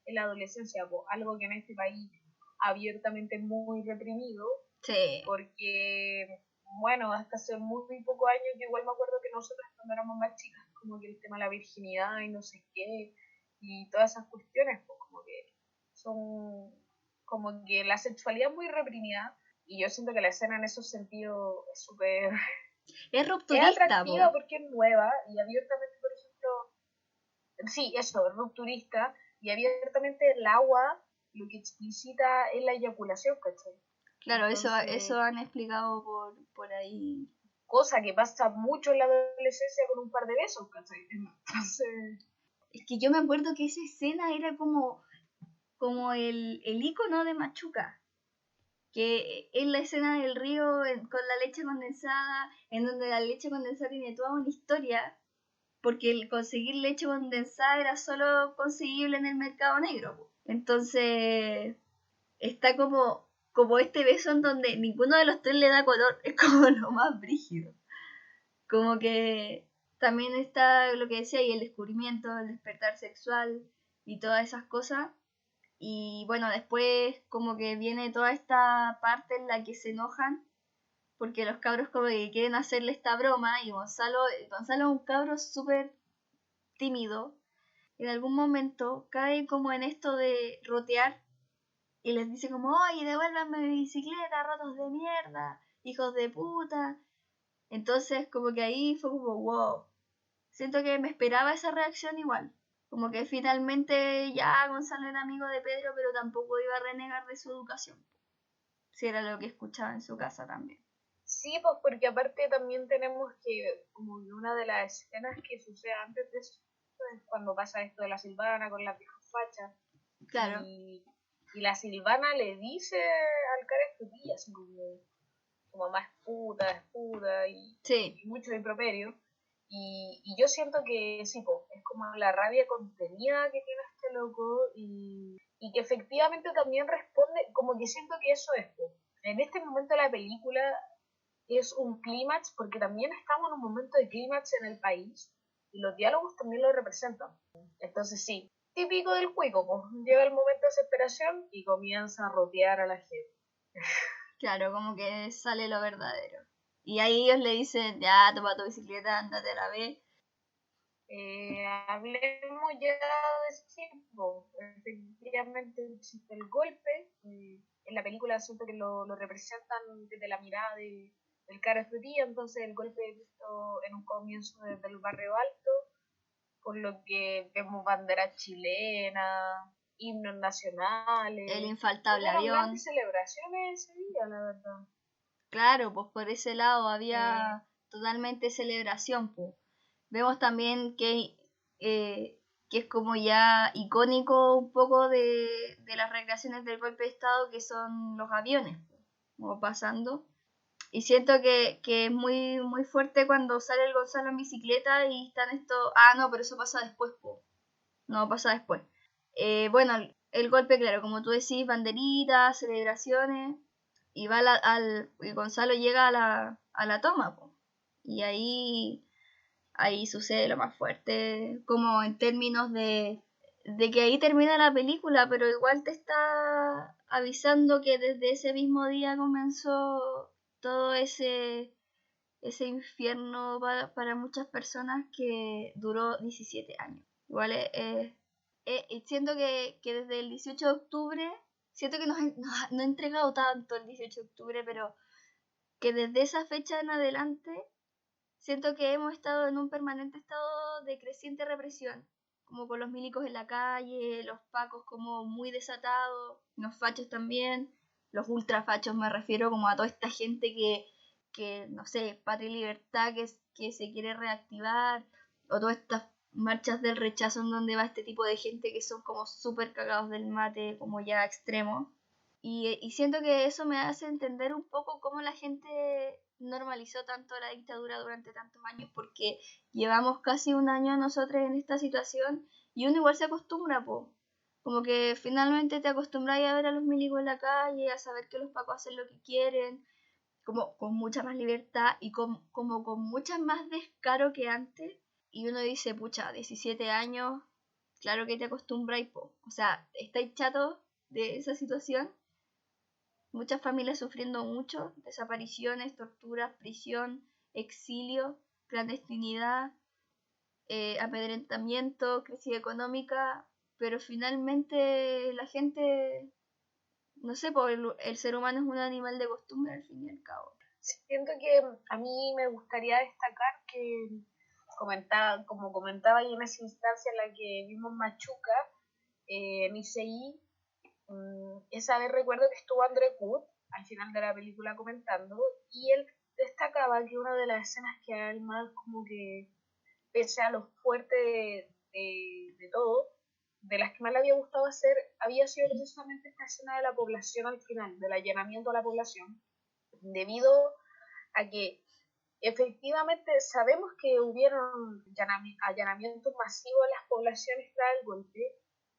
en la adolescencia, algo que en este país abiertamente muy reprimido. Sí. Porque, bueno, hasta hace muy, muy pocos años, yo igual me acuerdo que nosotros cuando éramos más chicas, como que el tema de la virginidad y no sé qué, y todas esas cuestiones, pues como que son, como que la sexualidad es muy reprimida, y yo siento que la escena en esos sentidos es súper... Es Es rupturista, atractiva po. porque es nueva, y abiertamente, por ejemplo, sí, eso, rupturista, y abiertamente el agua lo que explicita es la eyaculación, ¿cachai? Claro, eso Entonces, han explicado por ahí. cosa que pasa mucho en la adolescencia con un par de besos, ¿cachai? Entonces, Es que yo me acuerdo que esa escena era como el icono de Machuca. Que es la escena del río con la leche condensada, en donde la leche condensada tiene toda una historia, porque el conseguir leche condensada era solo conseguible en el mercado negro, po. Entonces está como este beso en donde ninguno de los tres le da color, es como lo más brígido. Como que también está lo que decía y el descubrimiento, el despertar sexual y todas esas cosas. Y bueno, después como que viene toda esta parte en la que se enojan porque los cabros como que quieren hacerle esta broma y Gonzalo es un cabro súper tímido. En algún momento cae como en esto de rotear y les dice como, oye, devuélvanme mi bicicleta, rotos de mierda, hijos de puta. Entonces como que ahí fue como, wow. Siento que me esperaba esa reacción igual. Como que finalmente ya Gonzalo era amigo de Pedro, pero tampoco iba a renegar de su educación. Si era lo que escuchaba en su casa también. sí, pues porque aparte también tenemos que, como en una de las escenas que sucede antes de eso, es cuando pasa esto de la Silvana con la vieja facha, Claro, y la Silvana le dice al cara escotilla, así como mamá es puta, sí, y mucho improperio. Y yo siento que sí, po, es como la rabia contenida que tiene este loco y que efectivamente también responde, como que siento que eso es, po. En este momento de la película es un clímax, porque también estamos en un momento de clímax en el país y los diálogos también lo representan. Entonces sí, típico del cuico, pues llega el momento de desesperación y comienza a rodear a la gente. claro, como que sale lo verdadero. Y ahí ellos le dicen, ya, toma tu bicicleta, ándate a la vez. Hablemos ya de ese tiempo. Efectivamente existe el golpe. En la película siento que lo representan desde la mirada del cara frutilla, entonces el golpe es visto en un comienzo desde el barrio alto, por lo que vemos banderas chilenas, himnos El nacionales. infaltable Hubieron avión. grandes celebraciones ese día, la verdad. Claro, pues por ese lado Eh, había totalmente celebración, pues. Vemos también que es como ya icónico un poco de las recreaciones del golpe de Estado, que son los aviones, po, como pasando. Y siento que es muy, muy fuerte cuando sale el Gonzalo en bicicleta y están estos... Ah, no, pero eso pasa después, po. No, pasa después. Bueno, el golpe, claro, como tú decís, banderitas, celebraciones, y va y Gonzalo llega a la toma, po. Y ahí sucede lo más fuerte, como en términos de que ahí termina la película, pero igual te está avisando que desde ese mismo día comenzó todo ese infierno para muchas personas que duró 17 años. Igual siento que desde el 18 de octubre, siento que no he entregado tanto el 18 de octubre, pero que desde esa fecha en adelante siento que hemos estado en un permanente estado de creciente represión, como con los milicos en la calle, los pacos como muy desatados, los fachos también, los ultrafachos me refiero como a toda esta gente que no sé, Patria y Libertad que se quiere reactivar, o todas estas marchas del rechazo en donde va este tipo de gente que son como súper cagados del mate, como ya extremos. Y siento que eso me hace entender un poco cómo la gente normalizó tanto la dictadura durante tantos años, porque llevamos casi un año nosotros en esta situación y uno igual se acostumbra, po. Como que finalmente te acostumbras a ver a los milicos en la calle, a saber que los pacos hacen lo que quieren, como con mucha más libertad y como con mucha más descaro que antes. Y uno dice, pucha, 17 años, claro que te acostumbras, po. O sea, estáis chatos de esa situación, muchas familias sufriendo mucho, desapariciones, torturas, prisión, exilio, clandestinidad, amedrentamiento, crisis económica, pero finalmente la gente, no sé, el ser humano es un animal de costumbre al fin y al cabo. Siento que a mí me gustaría destacar que, como comentaba yo en esa instancia en la que vimos Machuca, en ICI, esa vez recuerdo que estuvo André Wood al final de la película comentando, y él destacaba que una de las escenas que a él más como que, pese a lo fuerte de todo, de las que más le había gustado hacer, había sido precisamente esta escena de la población al final, del allanamiento a la población, debido a que efectivamente sabemos que hubieron allanamientos masivos a las poblaciones tras el golpe,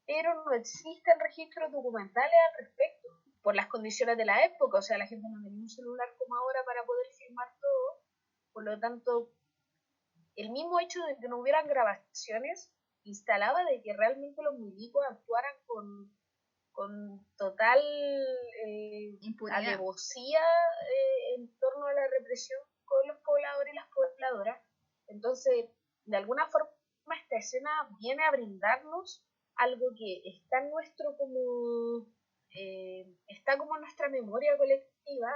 pero no existen registros documentales al respecto, por las condiciones de la época, o sea, la gente no tenía un celular como ahora para poder filmar todo, por lo tanto, el mismo hecho de que no hubieran grabaciones instalaba de que realmente los milicos actuaran con total alevosía en torno a la represión con los pobladores y las pobladoras. Entonces, de alguna forma, esta escena viene a brindarnos algo que está en nuestro como está como en nuestra memoria colectiva,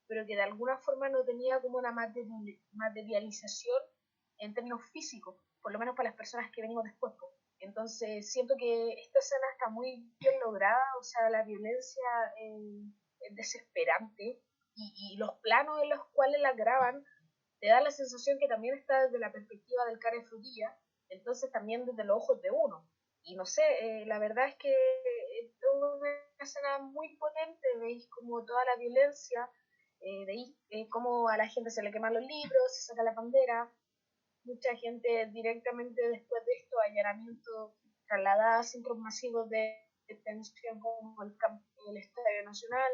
pero que de alguna forma no tenía como una materialización en términos físicos, por lo menos para las personas que venimos después. Entonces siento que esta escena está muy bien lograda, o sea, la violencia es desesperante, y los planos en los cuales la graban te da la sensación que también está desde la perspectiva del cara de Frutilla, entonces también desde los ojos de uno. Y no sé, la verdad es que es una escena muy potente, veis como toda la violencia, veis cómo a la gente se le queman los libros, se saca la bandera, mucha gente directamente después de esto, allanamiento, trasladada a centros masivos de detención como el Estadio Nacional.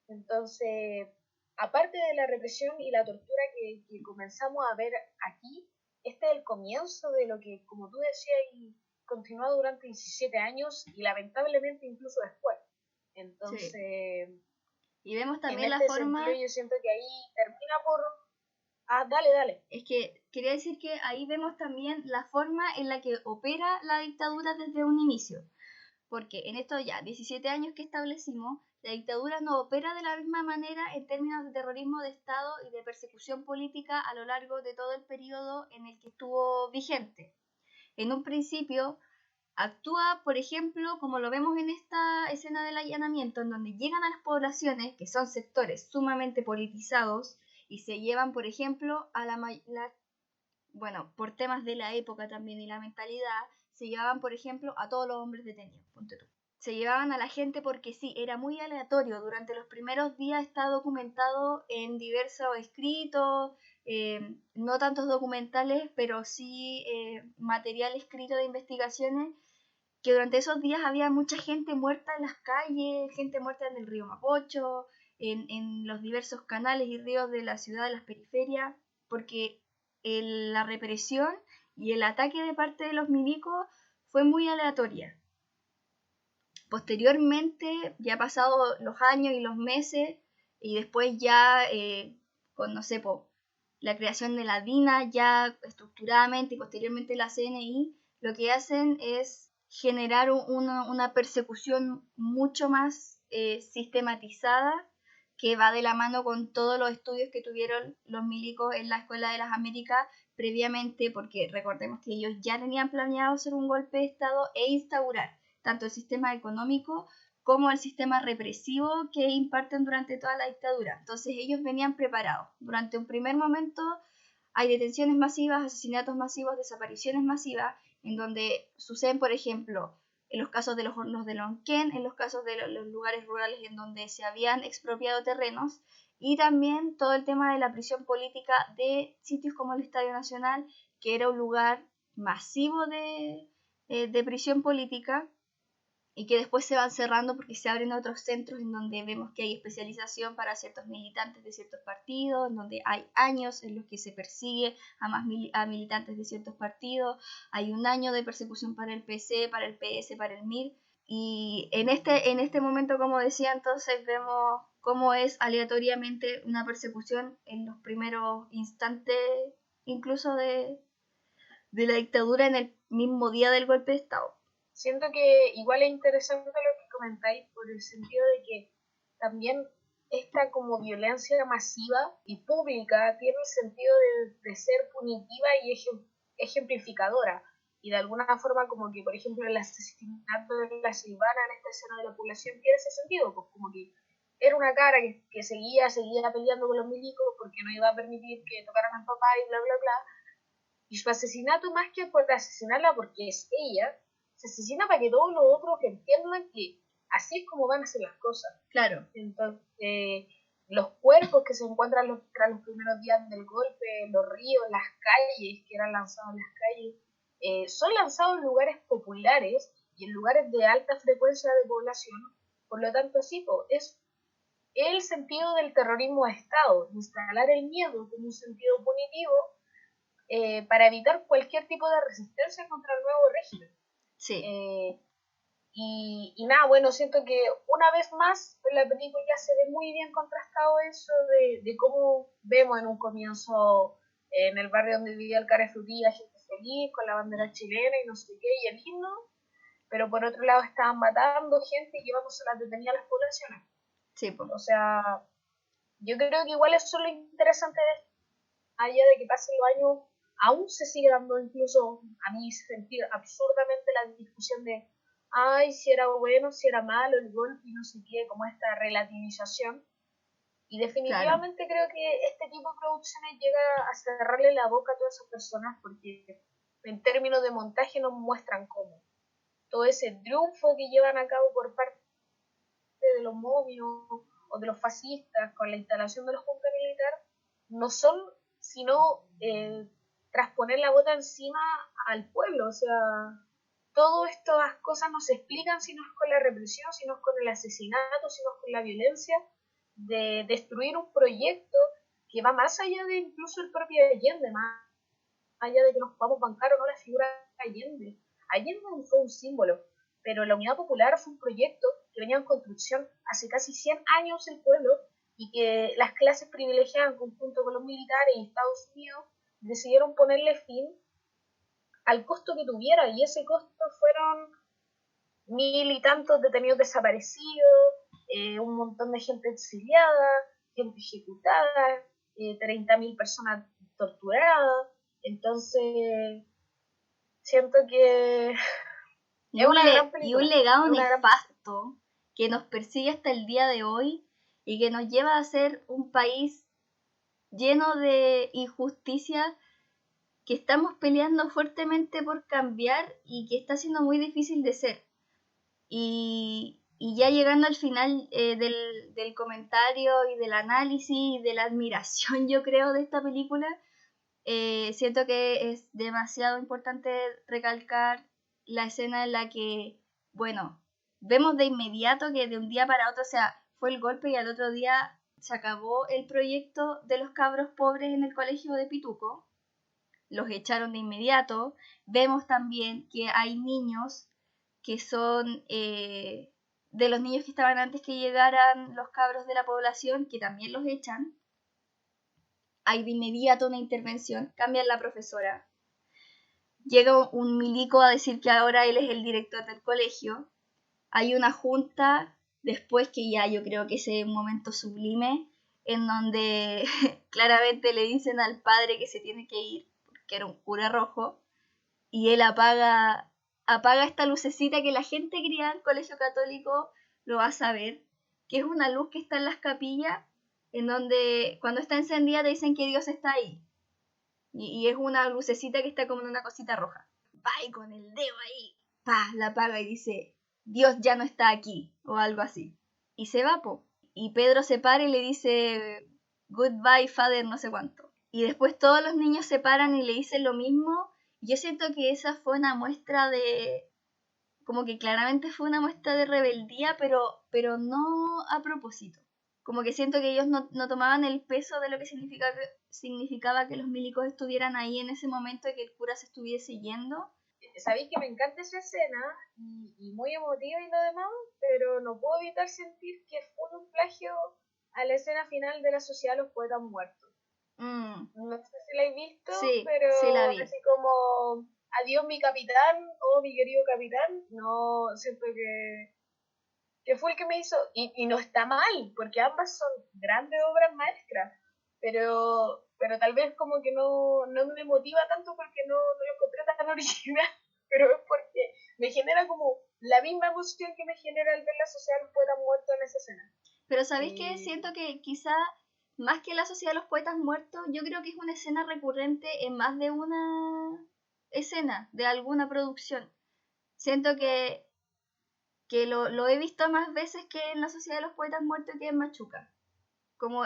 Entonces, aparte de la represión y la tortura que comenzamos a ver aquí, este es el comienzo de lo que, como tú decías, y continúa durante 17 años y lamentablemente incluso después. Entonces, sí. Y vemos también en la forma... sentido, yo siento que ahí termina por... dale. Es que quería decir que ahí vemos también la forma en la que opera la dictadura desde un inicio. Porque en estos ya 17 años que establecimos, la dictadura no opera de la misma manera en términos de terrorismo de Estado y de persecución política a lo largo de todo el periodo en el que estuvo vigente. En un principio actúa, por ejemplo, como lo vemos en esta escena del allanamiento, en donde llegan a las poblaciones, que son sectores sumamente politizados, y se llevan, por ejemplo, a bueno, por temas de la época también y la mentalidad, se llevaban, por ejemplo, a todos los hombres detenidos, ponte tú. Se llevaban a la gente porque sí, era muy aleatorio. Durante los primeros días está documentado en diversos escritos, no tantos documentales, pero sí material escrito de investigaciones, que durante esos días había mucha gente muerta en las calles, gente muerta en el río Mapocho, en los diversos canales y ríos de la ciudad, de las periferias, porque la represión y el ataque de parte de los milicos fue muy aleatoria. Posteriormente, ya pasados los años y los meses, y después ya con, no sé, la creación de la DINA ya estructuradamente y posteriormente la CNI, lo que hacen es generar una persecución mucho más sistematizada, que va de la mano con todos los estudios que tuvieron los milicos en la Escuela de las Américas previamente, porque recordemos que ellos ya tenían planeado hacer un golpe de Estado e instaurar tanto el sistema económico como el sistema represivo que imparten durante toda la dictadura. Entonces ellos venían preparados. Durante un primer momento hay detenciones masivas, asesinatos masivos, desapariciones masivas, en donde suceden, por ejemplo, en los casos de los hornos de Lonquén, en los casos de los lugares rurales en donde se habían expropiado terrenos, y también todo el tema de la prisión política de sitios como el Estadio Nacional, que era un lugar masivo de prisión política, y que después se van cerrando porque se abren otros centros en donde vemos que hay especialización para ciertos militantes de ciertos partidos, en donde hay años en los que se persigue a militantes de ciertos partidos, hay un año de persecución para el PC, para el PS, para el MIR, Y en este momento, como decía, entonces vemos cómo es aleatoriamente una persecución en los primeros instantes, incluso de la dictadura en el mismo día del golpe de Estado. Siento que igual es interesante lo que comentáis por el sentido de que también esta como violencia masiva y pública tiene el sentido de ser punitiva y ejemplificadora. Y de alguna forma como que, por ejemplo, el asesinato de la Silvana en esta escena de la población tiene ese sentido, pues como que era una cara que seguía peleando con los milicos porque no iba a permitir que tocaran al papá y bla, bla, bla. Y su asesinato, más que por asesinarla porque es ella, se asesina para que todos los otros entiendan que así es como van a ser las cosas. Claro. Entonces, los cuerpos que se encuentran tras los primeros días del golpe, los ríos, las calles que eran lanzados en las calles, son lanzados en lugares populares y en lugares de alta frecuencia de población. Por lo tanto, sí, es el sentido del terrorismo de Estado, instalar el miedo como un sentido punitivo para evitar cualquier tipo de resistencia contra el nuevo régimen. Sí. Y nada, bueno, siento que una vez más en la película ya se ve muy bien contrastado eso de cómo vemos en un comienzo en el barrio donde vivía el Carefrutí a gente feliz con la bandera chilena y no sé qué y el himno, pero por otro lado estaban matando gente y llevándose las detenidas a las poblaciones. Sí, pues. O sea, yo creo que igual eso es lo interesante de allá de que pasen los años, aún se sigue dando incluso a mí sentir absurdamente la discusión de ay, si era bueno, si era malo el golpe y no sé qué, como esta relativización. Y definitivamente creo que este tipo de producciones llega a cerrarle la boca a todas esas personas porque en términos de montaje nos muestran cómo. Todo ese triunfo que llevan a cabo por parte de los momios o de los fascistas con la instalación de los junta militar no son sino trasponer la bota encima al pueblo. O sea, todas estas cosas no se explican si no es con la represión, si no es con el asesinato, si no es con la violencia de destruir un proyecto que va más allá de incluso el propio Allende, más allá de que nos podamos bancar o no la figura de Allende. Allende fue un símbolo, pero la Unidad Popular fue un proyecto que venía en construcción hace casi 100 años el pueblo y que las clases privilegiadas en conjunto con los militares y Estados Unidos decidieron ponerle fin al costo que tuviera, y ese costo fueron 1000 y tantos detenidos desaparecidos, un montón de gente exiliada, gente ejecutada, 30.000 personas torturadas. Entonces, siento que es una gran película. Y un legado nefasto que nos persigue hasta el día de hoy y que nos lleva a ser un país lleno de injusticia que estamos peleando fuertemente por cambiar y que está siendo muy difícil de ser. Y ya llegando al final del comentario y del análisis y de la admiración, yo creo, de esta película, siento que es demasiado importante recalcar la escena en la que, bueno, vemos de inmediato que de un día para otro, o sea, fue el golpe y al otro día se acabó el proyecto de los cabros pobres en el colegio de Pituco. Los echaron de inmediato. Vemos también que hay niños que son de los niños que estaban antes que llegaran los cabros de la población, que también los echan. Hay de inmediato una intervención, cambian la profesora. Llega un milico a decir que ahora él es el director del colegio. Hay una junta después que ya yo creo que ese es un momento sublime en donde claramente le dicen al padre que se tiene que ir, porque era un cura rojo, y él apaga esta lucecita que la gente criada en el colegio católico lo va a saber, que es una luz que está en las capillas, en donde cuando está encendida te dicen que Dios está ahí. Y es una lucecita que está como en una cosita roja. Va y con el dedo ahí, la apaga y dice, Dios ya no está aquí, o algo así. Y se va, po. Y Pedro se para y le dice, goodbye, father, no sé cuánto. Y después todos los niños se paran y le dicen lo mismo. Yo siento que esa fue una muestra de... Como que claramente fue una muestra de rebeldía, pero no a propósito. Como que siento que ellos no tomaban el peso de lo que significaba que los milicos estuvieran ahí en ese momento y que el cura se estuviese yendo. sabéis que me encanta esa escena y muy emotiva y lo demás, pero no puedo evitar sentir que fue un plagio a la escena final de La Sociedad de los Poetas Muertos. No sé si la he visto, Sí, pero sí la vi. así como adiós mi capitán, oh mi querido capitán, no, siento que fue el que me hizo, y no está mal, porque ambas son grandes obras maestras, pero tal vez como que no me motiva tanto porque no lo encontré tan original, pero es porque me genera como la misma emoción que me genera el ver La Sociedad de los Poetas Muertos en esa escena. Pero ¿sabéis qué? Siento que quizá más que La Sociedad de los Poetas Muertos, yo creo que es una escena recurrente en más de una escena de alguna producción. Siento que lo he visto más veces que en La Sociedad de los Poetas Muertos que en Machuca. Como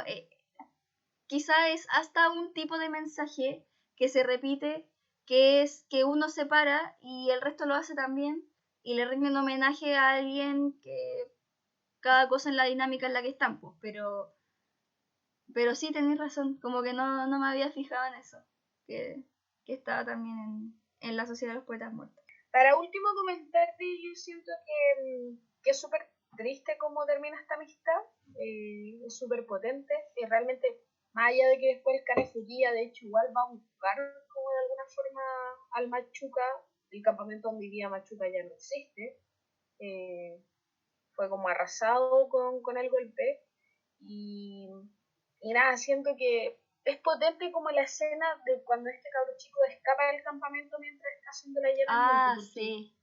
quizá es hasta un tipo de mensaje que se repite, que es que uno se para y el resto lo hace también y le rinde un homenaje a alguien que cada cosa en la dinámica en la que están, pues, pero sí tenéis razón, como que no me había fijado en eso, que estaba también en La Sociedad de los Poetas Muertos. Para último comentarte, yo siento que es súper triste cómo termina esta amistad, es súper potente, y realmente, más allá de que después el Cane Fukía, de hecho, igual va a buscar como de alguna forma al Machuca, el campamento donde vivía Machuca ya no existe, fue como arrasado con el golpe, y nada, siento que es potente como la escena de cuando este cabro chico escapa del campamento mientras está haciendo la llave. Sí.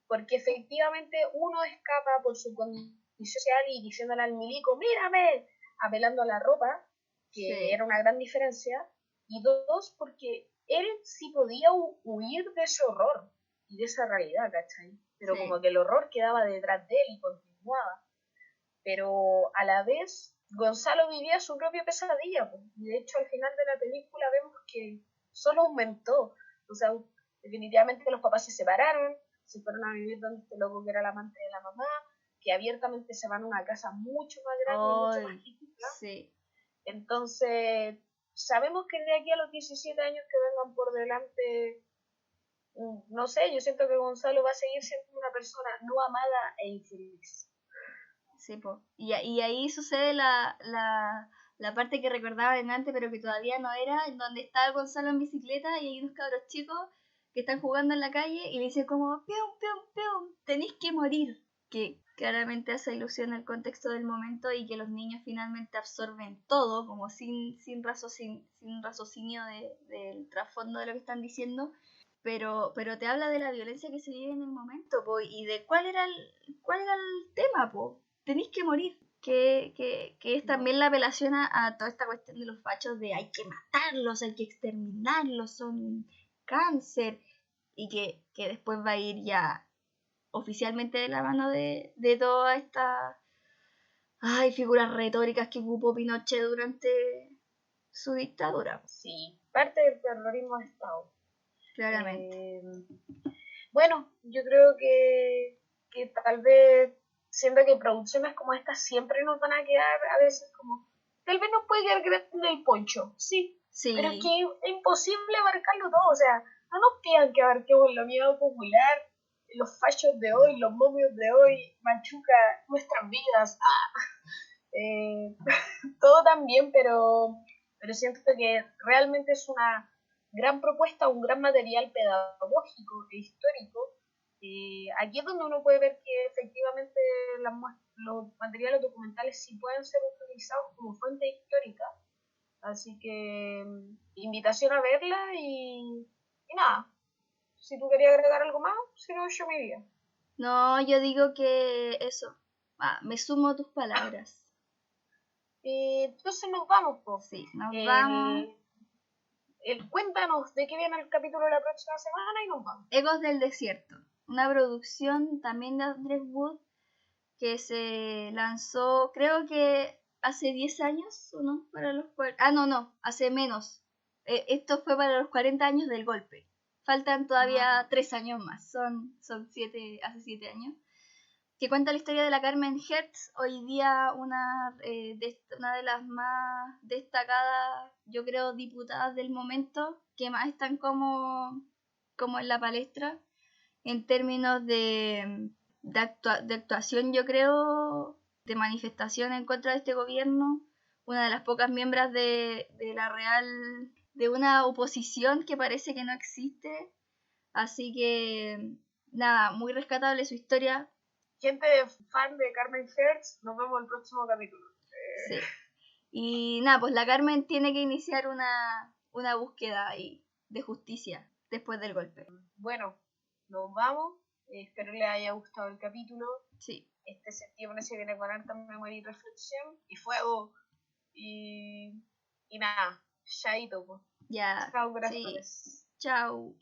Porque efectivamente uno escapa por su condición social y diciéndole al milico, mírame, apelando a la ropa, que era una gran diferencia, y dos, porque él sí podía huir de ese horror y de esa realidad, ¿cachai? Pero como que el horror quedaba detrás de él y continuaba. Pero a la vez Gonzalo vivía su propia pesadilla, pues. Y de hecho al final de la película vemos que solo aumentó. O sea, definitivamente los papás se separaron, se fueron a vivir donde este loco que era el amante de la mamá, que abiertamente se van a una casa mucho más grande y mucho más chiquita. Sí. Entonces, sabemos que de aquí a los 17 años que vengan por delante, no sé, yo siento que Gonzalo va a seguir siendo una persona no amada e infeliz. Sí, po. Y ahí sucede la parte que recordaba en antes, pero que todavía no era, en donde está Gonzalo en bicicleta y hay unos cabros chicos que están jugando en la calle y le dicen como, pium, pium, pium, tenéis que morir. Que claramente hace ilusión al contexto del momento y que los niños finalmente absorben todo, como sin raciocinio del trasfondo de lo que están diciendo. Pero te habla de la violencia que se vive en el momento, po, y de cuál era el tema, po. Tenéis que morir. Que es también la apelación a toda esta cuestión de los fachos de hay que matarlos, hay que exterminarlos, son un cáncer. Y que después va a ir ya oficialmente de la mano de todas estas figuras retóricas que ocupó Pinochet durante su dictadura. Sí, parte del terrorismo de Estado. Claramente. Bueno, yo creo que tal vez, siento que producciones como estas siempre nos van a quedar a veces como, tal vez nos puede quedar grande el poncho, sí, pero es que es imposible abarcarlo todo, o sea, no nos pidan que abarquemos la miedo popular, los fachos de hoy, los momios de hoy, Machuca, nuestras vidas, todo también, pero siento que realmente es una gran propuesta, un gran material pedagógico e histórico. Aquí es donde uno puede ver que efectivamente los materiales documentales sí pueden ser utilizados como fuente histórica. Así que invitación a verla y nada. Si tú querías agregar algo más, si no, yo me iría. No, yo digo que eso. Me sumo a tus palabras. Entonces nos vamos, pues. Sí, nos vamos. Cuéntanos de qué viene el capítulo de la próxima semana y nos vamos. Ecos del Desierto, una producción también de Andrés Wood que se lanzó, creo que hace 10 años, ¿o no? No, hace menos. Esto fue para los 40 años del golpe. Faltan todavía 3 años más, son hace 7 años. Que cuenta la historia de la Carmen Hertz, hoy día una de las más destacadas, yo creo, diputadas del momento, que más están como en la palestra. en términos de actuación, yo creo, de manifestación en contra de este gobierno, una de las pocas miembros de la Real, de una oposición que parece que no existe, así que nada, muy rescatable su historia. Gente fan de Carmen Hertz, nos vemos en el próximo capítulo. Sí. Y nada, pues la Carmen tiene que iniciar una búsqueda ahí de justicia después del golpe. Bueno, nos vamos. Espero les haya gustado el capítulo. Sí. Este septiembre se viene con harta memoria y reflexión y fuego. Y nada, chaito. Ya. Chao, gracias. Sí. Chao.